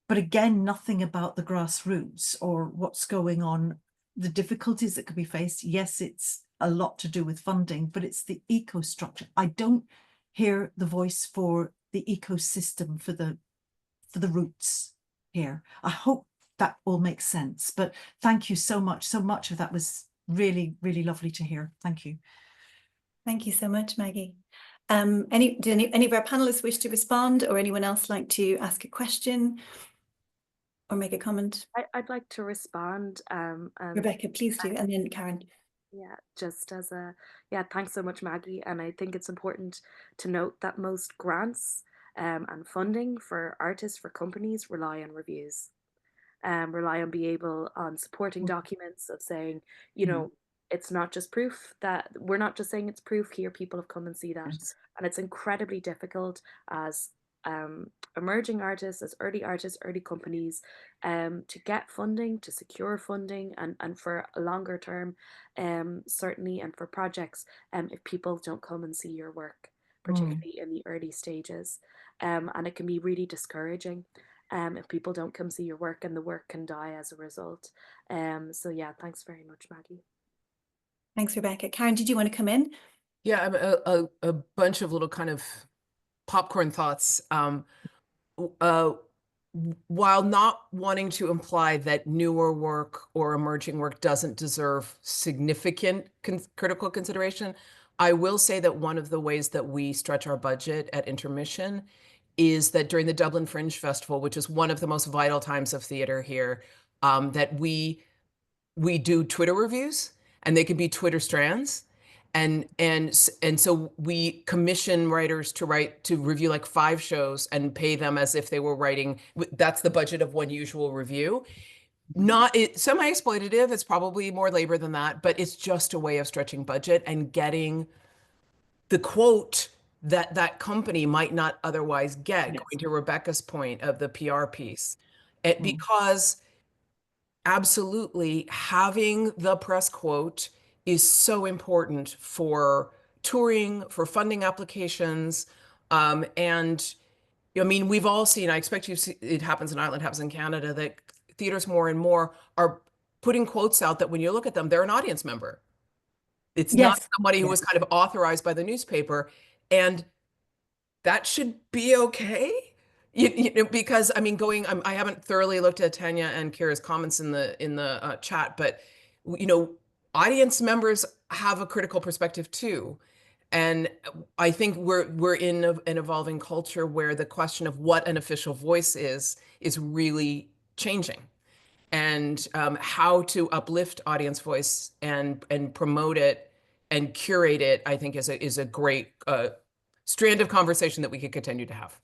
but again, nothing about the grassroots or what's going on, the difficulties that could be faced. Yes, it's a lot to do with funding, but it's the eco structure. I don't hear the voice for the ecosystem, for the roots here. I hope that all makes sense, but thank you so much. So much of that was really, really lovely to hear. Thank you. Thank you so much, Maggie. Do any of our panelists wish to respond, or anyone else like to ask a question or make a comment? I'd like to respond. And Rebecca, please do, and then Karen. yeah, just as a, yeah, thanks so much, Maggie. And I think it's important to note that most grants and funding for artists, for companies, rely on reviews, rely on being able on supporting documents of saying, you know, it's not just proof, that we're not just saying it's proof here, people have come and see that. Yes. And it's incredibly difficult as emerging artists, as early artists, early companies, to get funding, to secure funding, and for a longer term, certainly, and for projects, if people don't come and see your work, particularly in the early stages. And it can be really discouraging if people don't come see your work, and the work can die as a result. So yeah, thanks very much, Maggie. Thanks, Rebecca. Karen, did you want to come in? Yeah, a bunch of little kind of popcorn thoughts. While not wanting to imply that newer work or emerging work doesn't deserve significant critical consideration, I will say that one of the ways that we stretch our budget at Intermission is that during the Dublin Fringe Festival, which is one of the most vital times of theater here, that we do Twitter reviews, and they can be Twitter strands. And so we commission writers to review like 5 shows and pay them as if they were writing. That's the budget of one usual review. Not semi-exploitative, it's probably more labor than that, but it's just a way of stretching budget and getting the quote that company might not otherwise get, going to Rebecca's point of the PR piece. Because absolutely having the press quote is so important for touring, for funding applications. And I mean, we've all seen, I expect it happens in Ireland, happens in Canada, that theaters more and more are putting quotes out that when you look at them, they're an audience member. It's not somebody who was kind of authorized by the newspaper. And that should be okay. You know, because I mean, I haven't thoroughly looked at Tanya and Kira's comments in the chat, but you know, audience members have a critical perspective too, And I think we're in an evolving culture where the question of what an official voice is really changing, and how to uplift audience voice and promote it and curate it, I think is a great strand of conversation that we could continue to have.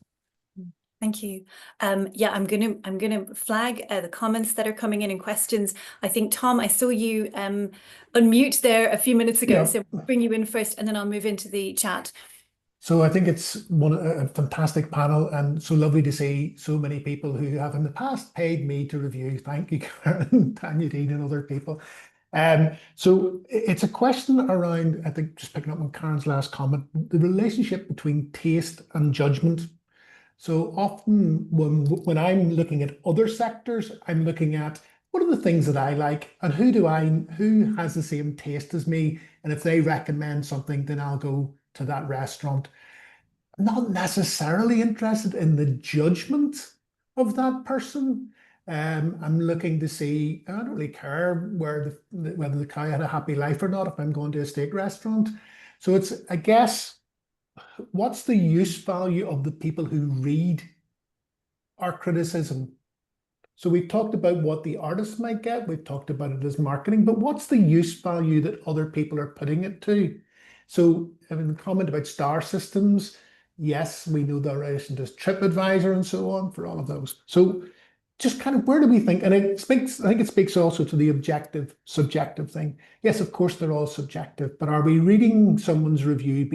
Thank you. Yeah, I'm gonna flag the comments that are coming in and questions. I think, Tom, I saw you unmute there a few minutes ago, so I'll bring you in first, and then I'll move into the chat. So I think it's a fantastic panel, and so lovely to see so many people who have in the past paid me to review. Thank you, Karen, Tanya Dean, and other people. So it's a question around, I think, just picking up on Karen's last comment, the relationship between taste and judgment. So often when I'm looking at other sectors, I'm looking at what are the things that I like, and who has the same taste as me, and if they recommend something, then I'll go to that restaurant. I'm not necessarily interested in the judgment of that person. I'm looking to see, I don't really care whether the cow had a happy life or not if I'm going to a steak restaurant. So it's, I guess, what's the use value of the people who read our criticism? So we've talked about what the artists might get, we've talked about it as marketing, but what's the use value that other people are putting it to? So I mean, the comment about star systems, yes, we know the relation to TripAdvisor and so on for all of those. So just kind of where do we think, and I think it speaks also to the objective, subjective thing. Yes, of course, they're all subjective, but are we reading someone's review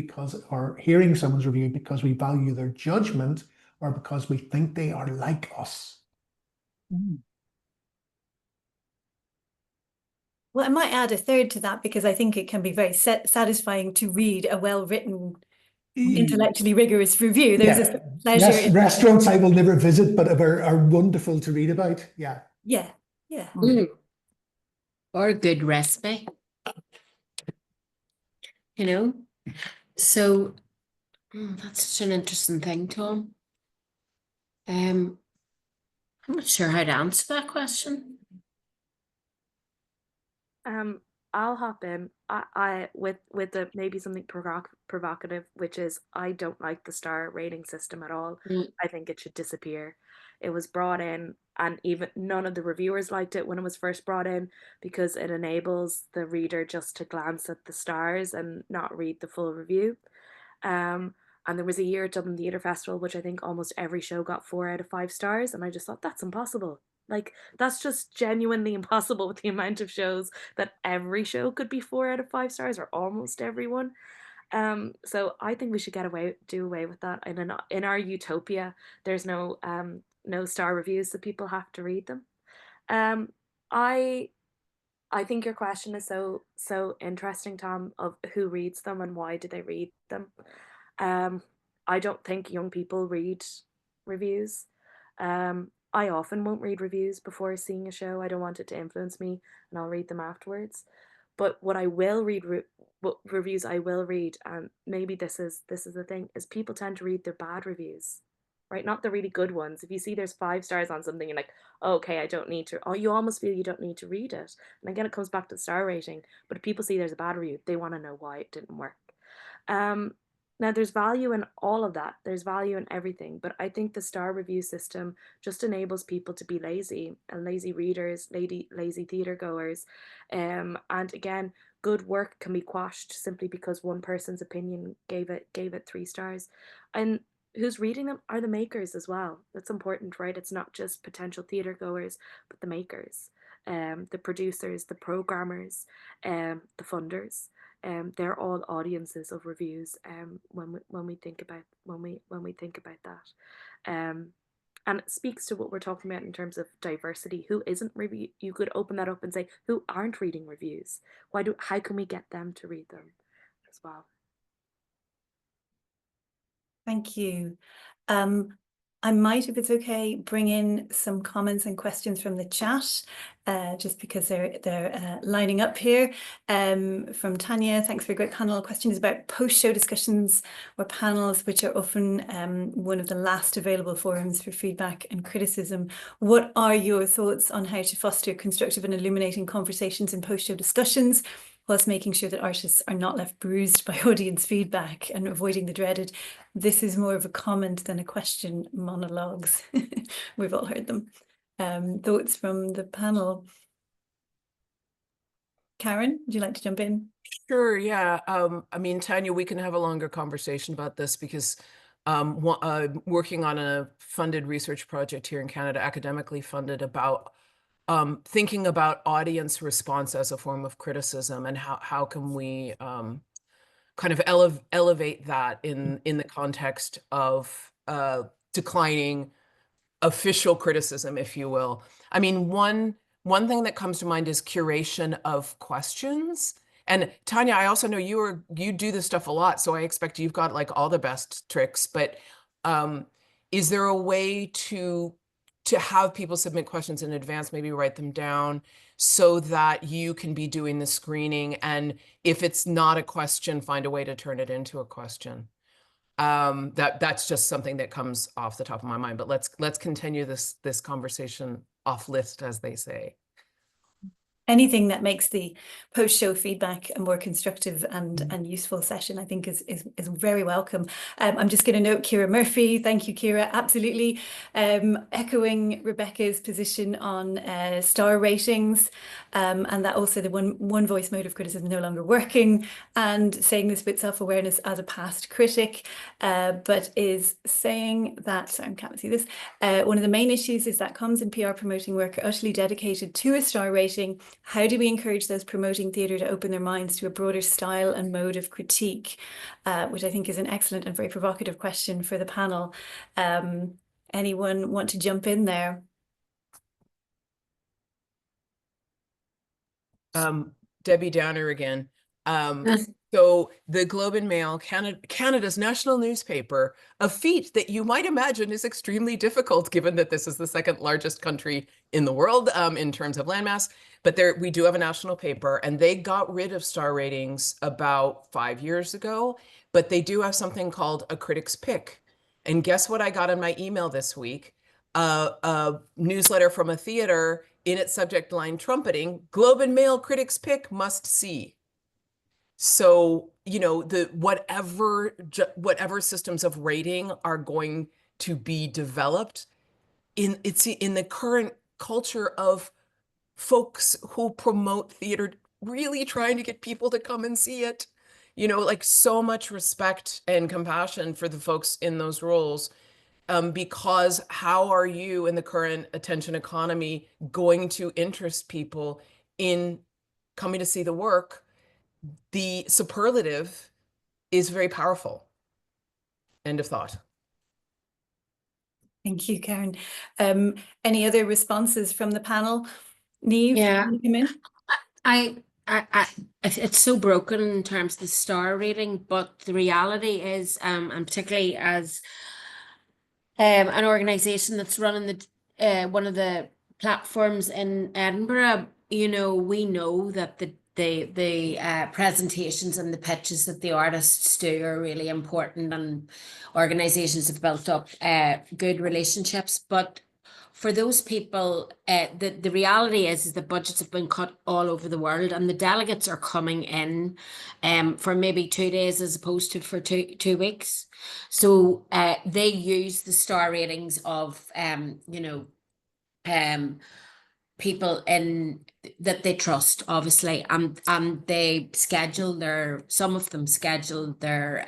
or hearing someone's review because we value their judgment, or because we think they are like us? Well, I might add a third to that, because I think it can be very satisfying to read a well-written, intellectually rigorous review. There's a pleasure. Restaurants I will never visit, but are wonderful to read about. Yeah. Yeah. Yeah. Or a good recipe, you know. So that's such an interesting thing, Tom. I'm not sure how to answer that question. I'll hop in. I with the maybe something provocative, which is I don't like the star rating system at all. I think it should disappear. It was brought in, and even none of the reviewers liked it when it was first brought in, because it enables the reader just to glance at the stars and not read the full review. And there was a year at Dublin Theatre Festival, which I think almost every show got 4 out of 5 stars, and I just thought that's impossible. Like, that's just genuinely impossible with the amount of shows that every show could be 4 out of 5 stars, or almost everyone. So I think we should do away with that. And in our utopia, there's no star reviews, so people have to read them. I think your question is so interesting, Tom, of who reads them and why do they read them. I don't think young people read reviews. I often won't read reviews before seeing a show. I don't want it to influence me, and I'll read them afterwards. But what I will read, what reviews I will read, and maybe this is the thing, is people tend to read their bad reviews, right? Not the really good ones. If you see there's 5 stars on something, you're like, oh, okay, I don't need to. Oh, you almost feel you don't need to read it. And again, it comes back to the star rating. But if people see there's a bad review, they want to know why it didn't work. Now, there's value in all of that. There's value in everything. But I think the star review system just enables people to be lazy, and lazy readers, lazy theatre goers. And again, good work can be quashed simply because one person's opinion gave it 3 stars. And who's reading them are the makers as well. That's important, right? It's not just potential theatre goers, but the makers, the producers, the programmers, the funders. They're all audiences of reviews. When we think about that, and it speaks to what we're talking about in terms of diversity. Who isn't review? You could open that up and say, who aren't reading reviews? How can we get them to read them as well? Thank you. I might, if it's okay, bring in some comments and questions from the chat, just because they're lining up here. From Tanya, thanks for a great panel. Questions about post-show discussions or panels, which are often one of the last available forums for feedback and criticism. What are your thoughts on how to foster constructive and illuminating conversations in post-show discussions? whilst making sure that artists are not left bruised by audience feedback and avoiding the dreaded, this is more of a comment than a question monologues. We've all heard them. Thoughts from the panel? Karen, would you like to jump in? Sure, yeah. I mean, Tanya, we can have a longer conversation about this because working on a funded research project here in Canada, academically funded, about thinking about audience response as a form of criticism, and how can we kind of elevate that in the context of declining official criticism, if you will. I mean, one thing that comes to mind is curation of questions. And Tanya, I also know you do this stuff a lot, so I expect you've got like all the best tricks. But is there a way to have people submit questions in advance, maybe write them down, so that you can be doing the screening, and if it's not a question, find a way to turn it into a question? That's just something that comes off the top of my mind. But let's continue this conversation off list, as they say. Anything that makes the post-show feedback a more constructive and useful session, I think is very welcome. I'm just going to note Ciara Murphy. Thank you, Ciara. Absolutely. Echoing Rebecca's position on star ratings, and that also the one voice mode of criticism no longer working, and saying this with self-awareness as a past critic, but is saying that, sorry, I can't see this, one of the main issues is that comms and PR promoting work are utterly dedicated to a star rating. How do we encourage those promoting theatre to open their minds to a broader style and mode of critique? Which I think is an excellent and very provocative question for the panel. Anyone want to jump in there? Debbie Downer again. So the Globe and Mail, Canada's national newspaper, a feat that you might imagine is extremely difficult, given that this is the second largest country in the world in terms of landmass. But we do have a national paper, and they got rid of star ratings about 5 years ago. But they do have something called a critic's pick. And guess what I got in my email this week? A newsletter from a theater, in its subject line trumpeting, Globe and Mail critics pick must see. So, you know, whatever systems of rating are going to be developed in the current culture of folks who promote theater, really trying to get people to come and see it, you know, like, so much respect and compassion for the folks in those roles. Because how are you, in the current attention economy, going to interest people in coming to see the work? The superlative is very powerful. End of thought. Thank you, Karen. Any other responses from the panel? Niamh, Yeah. can you come in? It's so broken in terms of the star rating, but the reality is, and particularly as an organization that's running one of the platforms in Edinburgh, you know, we know that the presentations and the pitches that the artists do are really important, and organizations have built up good relationships. But for those people, the reality is the budgets have been cut all over the world, and the delegates are coming in for maybe 2 days as opposed to for two weeks. So they use the star ratings of people that they trust, obviously, and they schedule some of them schedule their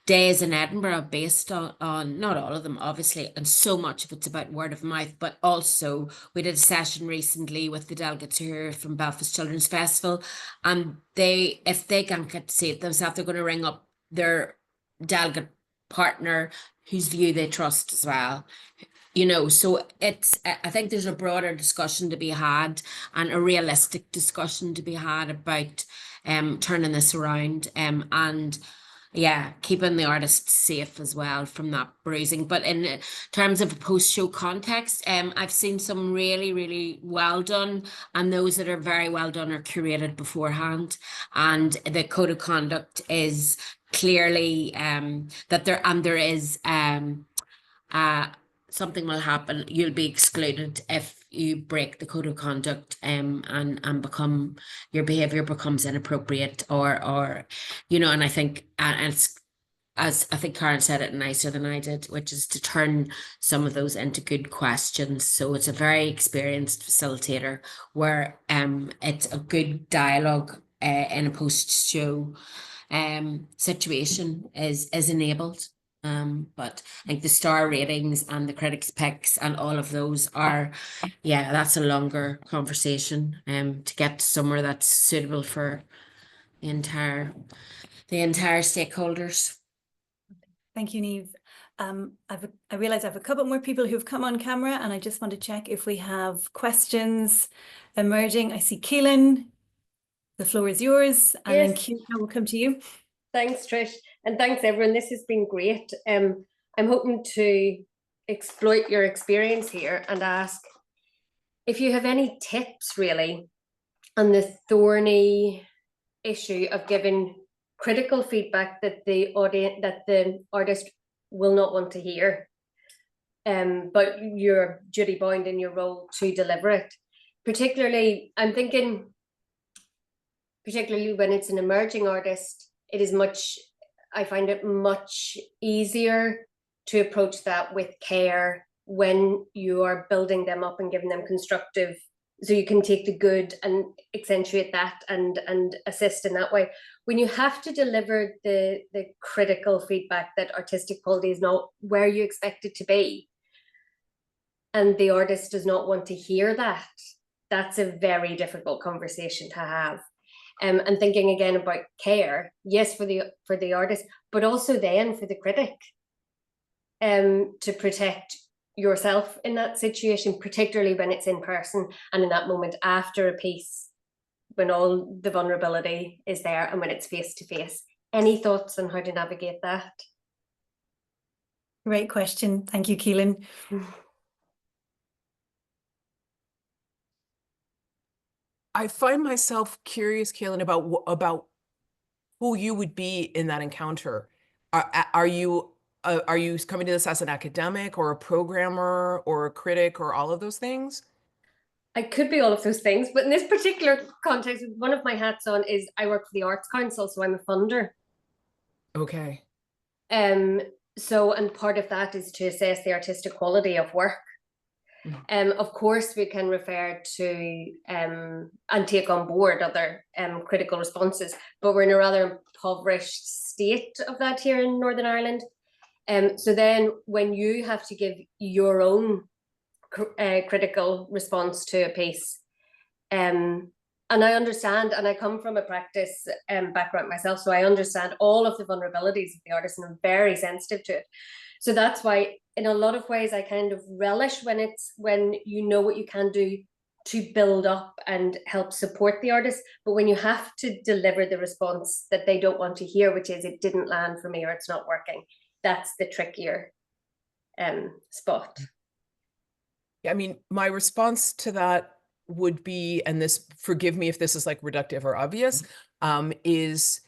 days in Edinburgh based on not all of them, obviously, and so much of it's about word of mouth. But also, we did a session recently with the delegates here from Belfast Children's Festival, and if they can't get to see it themselves, they're going to ring up their delegate partner whose view they trust as well. You know, so I think there's a broader discussion to be had, and a realistic discussion to be had about turning this around, and yeah, keeping the artists safe as well from that bruising. But in terms of a post-show context, I've seen some really, really well done, and those that are very well done are curated beforehand, and the code of conduct is clearly that there is something will happen. You'll be excluded if you break the code of conduct and become, your behavior becomes inappropriate, or and I think, and it's, as I think Karen said it nicer than I did, which is to turn some of those into good questions. So it's a very experienced facilitator where it's a good dialogue in a post-show situation is enabled. But I think the star ratings and the critics' picks and all of those are, yeah, that's a longer conversation to get somewhere that's suitable for the entire stakeholders. Thank you, Niamh. I realize I have a couple more people who've come on camera, and I just want to check if we have questions emerging. I see Keelan, the floor is yours, and then Yes. Keelan, I will come to you. Thanks, Trish, and thanks everyone. This has been great. I'm hoping to exploit your experience here and ask if you have any tips really on the thorny issue of giving critical feedback that the artist will not want to hear, but you're duty bound in your role to deliver it. Particularly, I'm thinking, particularly when it's an emerging artist, I find it much easier to approach that with care when you are building them up and giving them constructive, so you can take the good and accentuate that and assist in that way. When you have to deliver the critical feedback that artistic quality is not where you expect it to be, and the artist does not want to hear that, that's a very difficult conversation to have. And thinking again about care, yes, for the artist, but also then for the critic, to protect yourself in that situation, particularly when it's in person and in that moment after a piece, when all the vulnerability is there and when it's face to face. Any thoughts on how to navigate that? Great question. Thank you, Keelan. I find myself curious, Kaylin, about who you would be in that encounter. Are you coming to this as an academic or a programmer or a critic or all of those things? I could be all of those things, but in this particular context, one of my hats on is I work for the Arts Council, so I'm a funder. Okay. So, and part of that is to assess the artistic quality of work. Of course, we can refer to and take on board other critical responses, but we're in a rather impoverished state of that here in Northern Ireland. So then when you have to give your own critical response to a piece, and I understand, and I come from a practice background myself, so I understand all of the vulnerabilities of the artist, and I'm very sensitive to it. So that's why in a lot of ways I kind of relish when you know what you can do to build up and help support the artist, but when you have to deliver the response that they don't want to hear, which is it didn't land for me or it's not working, that's the trickier spot. Yeah, I mean, my response to that would be, and this, forgive me if this is like reductive or obvious, is,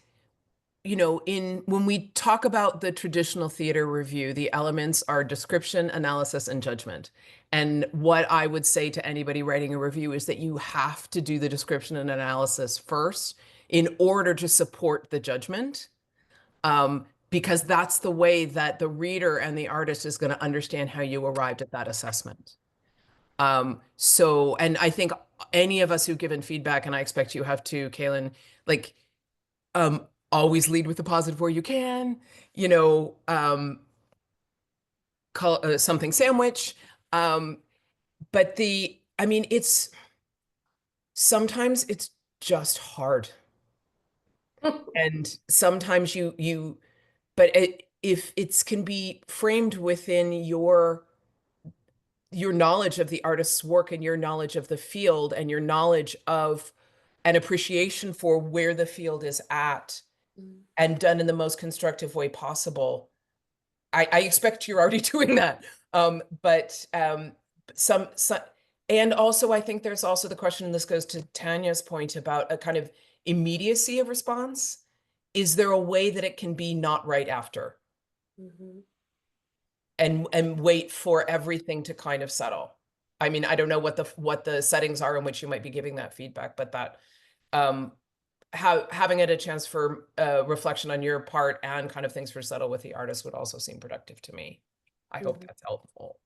when we talk about the traditional theater review, the elements are description, analysis, and judgment. And what I would say to anybody writing a review is that you have to do the description and analysis first in order to support the judgment, because that's the way that the reader and the artist is going to understand how you arrived at that assessment. And I think any of us who've given feedback, and I expect you have too, Kaylin, like, always lead with the positive where you can, call something sandwich. But sometimes it's just hard. And sometimes if it can be framed within your knowledge of the artist's work and your knowledge of the field and your knowledge of an appreciation for where the field is at, and done in the most constructive way possible, I expect you're already doing that. And also I think there's also the question, and this goes to Tanya's point about a kind of immediacy of response. Is there a way that it can be not right after? And wait for everything to kind of settle? I mean, I don't know what the settings are in which you might be giving that feedback, but that having it a chance for reflection on your part and kind of things for settle with the artist would also seem productive to me. I hope that's helpful.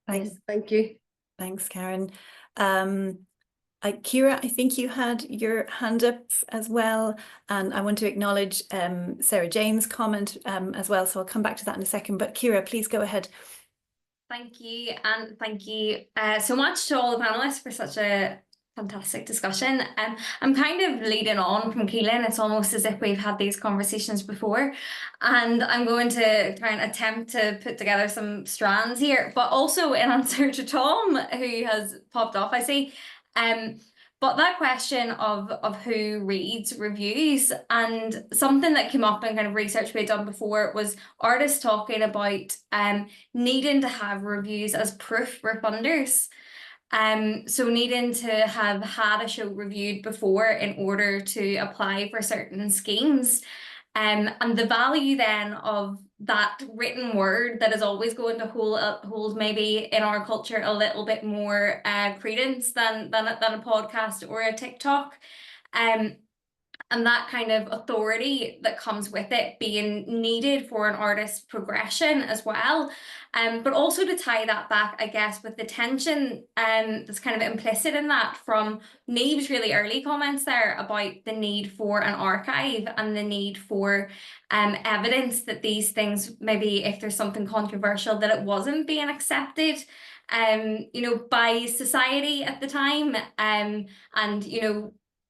Thanks. Yes, thank you. Thanks, Karen. Kira, I think you had your hand up as well, and I want to acknowledge Sarah Jane's comment as well, so I'll come back to that in a second, but Kira, please go ahead. Thank you, and thank you so much to all the panelists for such a fantastic discussion. I'm kind of leading on from Keelan. It's almost as if we've had these conversations before, and I'm going to try and attempt to put together some strands here, but also in answer to Tom, who has popped off, I see. But that question of who reads reviews, and something that came up in kind of research we had done before was artists talking about needing to have reviews as proof refunders. So needing to have had a show reviewed before in order to apply for certain schemes. And the value then of that written word that is always going to hold maybe in our culture a little bit more credence than a podcast or a TikTok. And that kind of authority that comes with it being needed for an artist's progression as well. But also to tie that back, I guess, with the tension that's kind of implicit in that from Niamh's really early comments there about the need for an archive and the need for evidence that these things, maybe if there's something controversial, that it wasn't being accepted by society at the time, and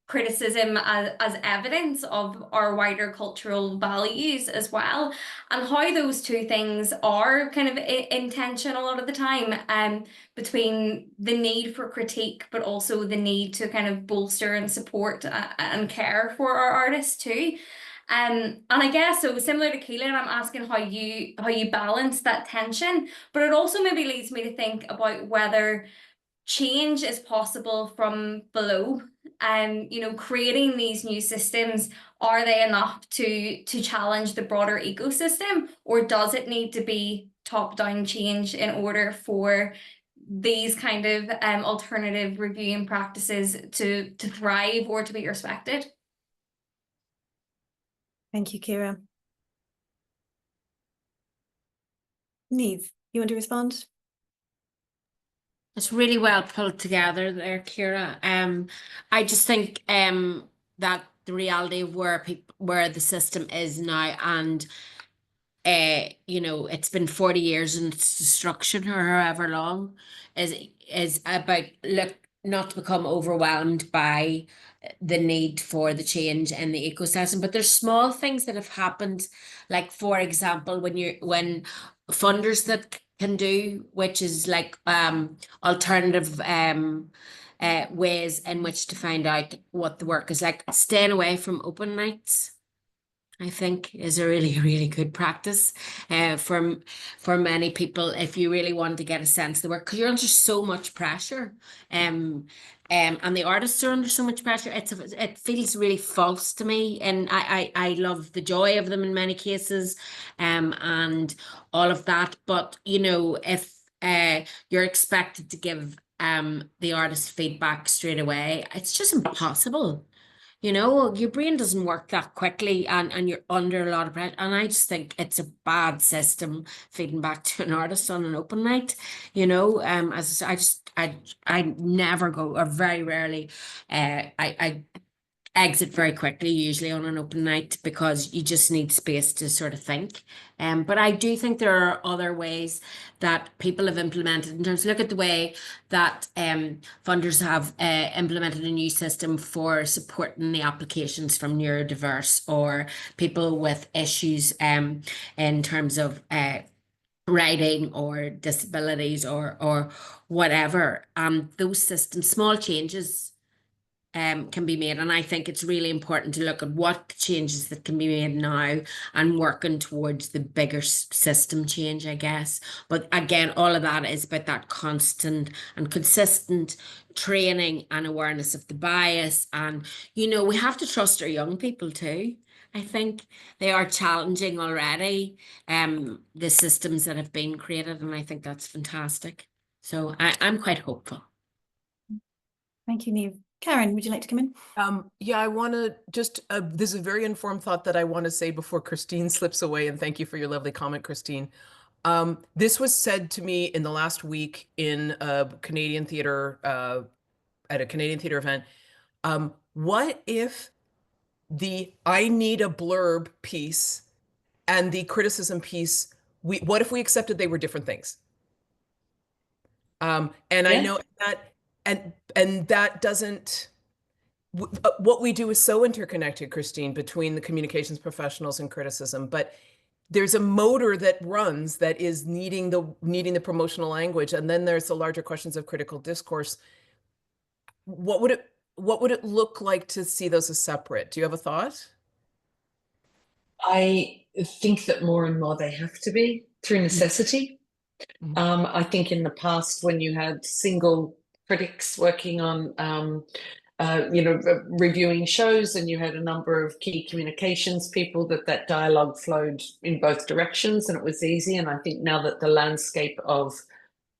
criticism as evidence of our wider cultural values as well, and how those two things are kind of in tension a lot of the time, between the need for critique but also the need to kind of bolster and support and care for our artists too. And I guess so similar to Keelan, I'm asking how you balance that tension, but it also maybe leads me to think about whether change is possible from below. Creating these new systems, are they enough to challenge the broader ecosystem, or does it need to be top-down change in order for these kind of alternative reviewing practices to thrive or to be respected? Thank you, Kira. Niamh, you want to respond? It's really well pulled together there, Kira. I just think that the reality of where the system is now, and it's been 40 years in its destruction or however long, is about not to become overwhelmed by the need for the change in the ecosystem. But there's small things that have happened, like for example, when funders that can do, which is like alternative ways in which to find out what the work is like. Staying away from open nights, I think, is a really, really good practice for many people if you really want to get a sense of the work, because you're under so much pressure. And the artists are under so much pressure. It feels really false to me, and I love the joy of them in many cases, and all of that. But if you're expected to give the artist feedback straight away, it's just impossible. Your brain doesn't work that quickly, and you're under a lot of pressure. And I just think it's a bad system feeding back to an artist on an open night. As I never go, or very rarely, I exit very quickly, usually on an open night, because you just need space to sort of think. But I do think there are other ways that people have implemented in terms of look at the way that funders have implemented a new system for supporting the applications from neurodiverse or people with issues in terms of writing or disabilities or whatever. Those systems, small changes can be made, and I think it's really important to look at what changes that can be made now and working towards the bigger system change, I guess. But again, all of that is about that constant and consistent training and awareness of the bias, and we have to trust our young people too. I think they are challenging already the systems that have been created, and I think that's fantastic. So I'm quite hopeful. Thank you, Niamh. Karen, would you like to come in? Yeah, I want to just, this is a very informed thought that I want to say before Christine slips away, and thank you for your lovely comment, Christine. This was said to me in the last week in a Canadian theater, at a Canadian theater event. What if the I need a blurb piece and the criticism piece, what if we accepted they were different things? And I know that, and that doesn't, what we do is so interconnected, Christine, between the communications professionals and criticism, but there's a motor that runs that is needing the promotional language. And then there's the larger questions of critical discourse. What would it look like to see those as separate? Do you have a thought? I think that more and more they have to be through necessity. I think in the past, when you had single critics working on reviewing shows, and you had a number of key communications people, that dialogue flowed in both directions and it was easy. And I think now that the landscape of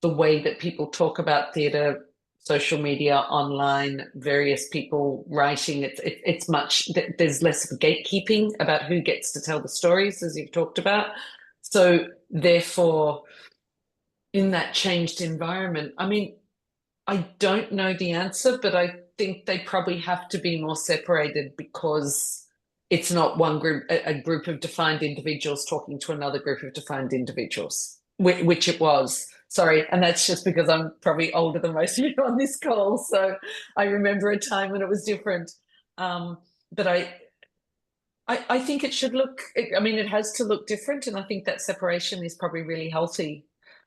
the way that people talk about theatre, social media, online, various people writing, it's much, there's less gatekeeping about who gets to tell the stories, as you've talked about. So therefore, in that changed environment, I mean, I don't know the answer, but I think they probably have to be more separated, because it's not one group, a group of defined individuals talking to another group of defined individuals, which it was. Sorry, and that's just because I'm probably older than most of you on this call, so I remember a time when it was different. But I think it should look, I mean, it has to look different, and I think that separation is probably really healthy.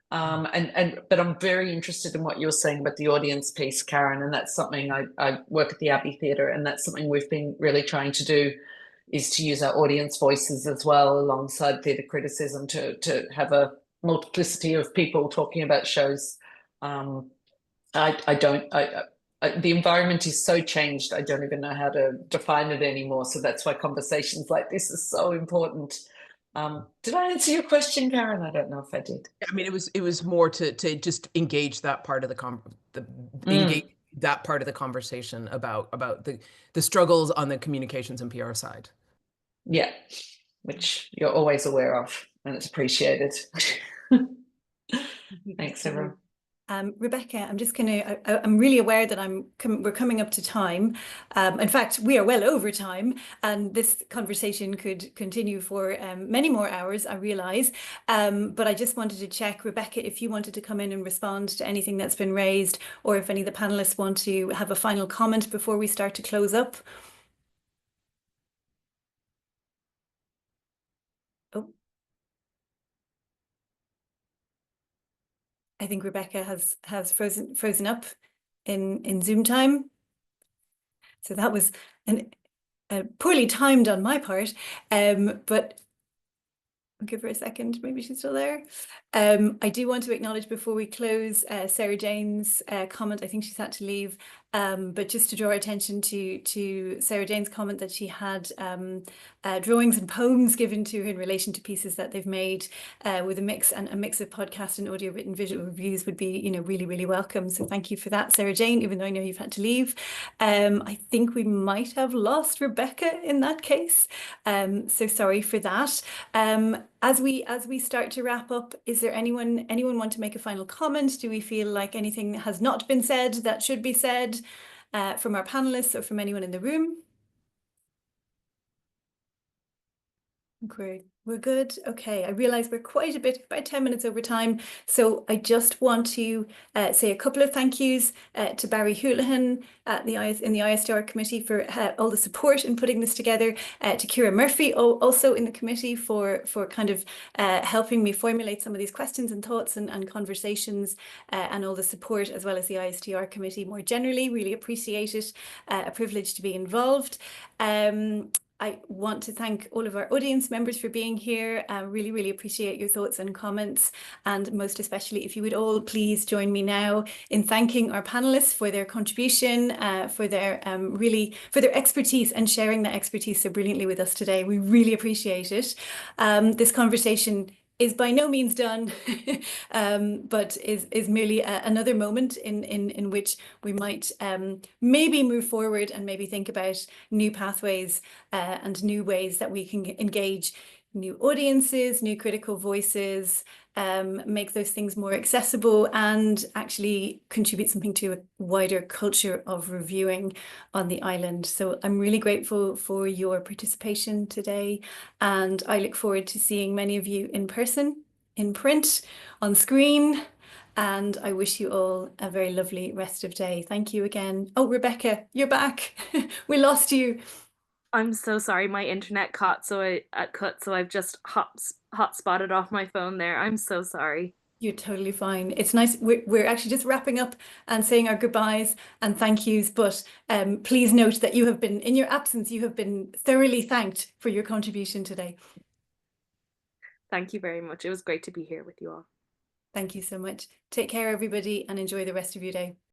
But I'm very interested in what you're saying about the audience piece, Karen, and that's something I work at the Abbey Theatre, and that's something we've been really trying to do, is to use our audience voices as well alongside theatre criticism to have a multiplicity of people talking about shows. The environment is so changed, I don't even know how to define it anymore. So that's why conversations like this is so important. Did I answer your question, Karen? I don't know if I did. I mean, it was more to just engage that part of engage that part of the conversation about the struggles on the communications and PR side. Yeah, which you're always aware of, and it's appreciated. Thanks, everyone. Rebecca, I'm just going to, I'm really aware that we're coming up to time. In fact, we are well over time, and this conversation could continue for many more hours, I realise. But I just wanted to check, Rebecca, if you wanted to come in and respond to anything that's been raised, or if any of the panelists want to have a final comment before we start to close up. Oh. I think Rebecca has frozen up in Zoom time. So that was poorly timed on my part, but I'll give her a second, maybe she's still there. I do want to acknowledge before we close Sarah Jane's comment. I think she's had to leave, but just to draw attention to Sarah Jane's comment that she had drawings and poems given to her in relation to pieces that they've made, with a mix of podcast and audio written visual reviews would be, you know, really, really welcome. So thank you for that, Sarah Jane, even though I know you've had to leave. I think we might have lost Rebecca in that case. So sorry for that. As we start to wrap up, is there anyone want to make a final comment? Do we feel like anything has not been said that should be said from our panelists or from anyone in the room? Great. We're good. Okay, I realize we're quite a bit, about 10 minutes over time. So I just want to say a couple of thank yous to Barry Houlihan in the ISTR committee for all the support in putting this together, to Ciara Murphy also in the committee for kind of helping me formulate some of these questions and thoughts and conversations, and all the support, as well as the ISTR committee more generally. Really appreciate it. A privilege to be involved. I want to thank all of our audience members for being here. Really, really appreciate your thoughts and comments. And most especially, if you would all please join me now in thanking our panelists for their contribution, for their expertise and sharing that expertise so brilliantly with us today. We really appreciate it. This conversation is by no means done, but is merely another moment in which we might maybe move forward and maybe think about new pathways and new ways that we can engage new audiences, new critical voices, make those things more accessible, and actually contribute something to a wider culture of reviewing on the island. So I'm really grateful for your participation today, and I look forward to seeing many of you in person, in print, on screen, and I wish you all a very lovely rest of day. Thank you again. Oh, Rebecca, you're back. We lost you. I'm so sorry, my internet cut, so I've just hotspotted off my phone there. I'm so sorry. You're totally fine. It's nice. We're actually just wrapping up and saying our goodbyes and thank yous, but please note that you have been, in your absence, you have been thoroughly thanked for your contribution today. Thank you very much. It was great to be here with you all. Thank you so much. Take care, everybody, and enjoy the rest of your day.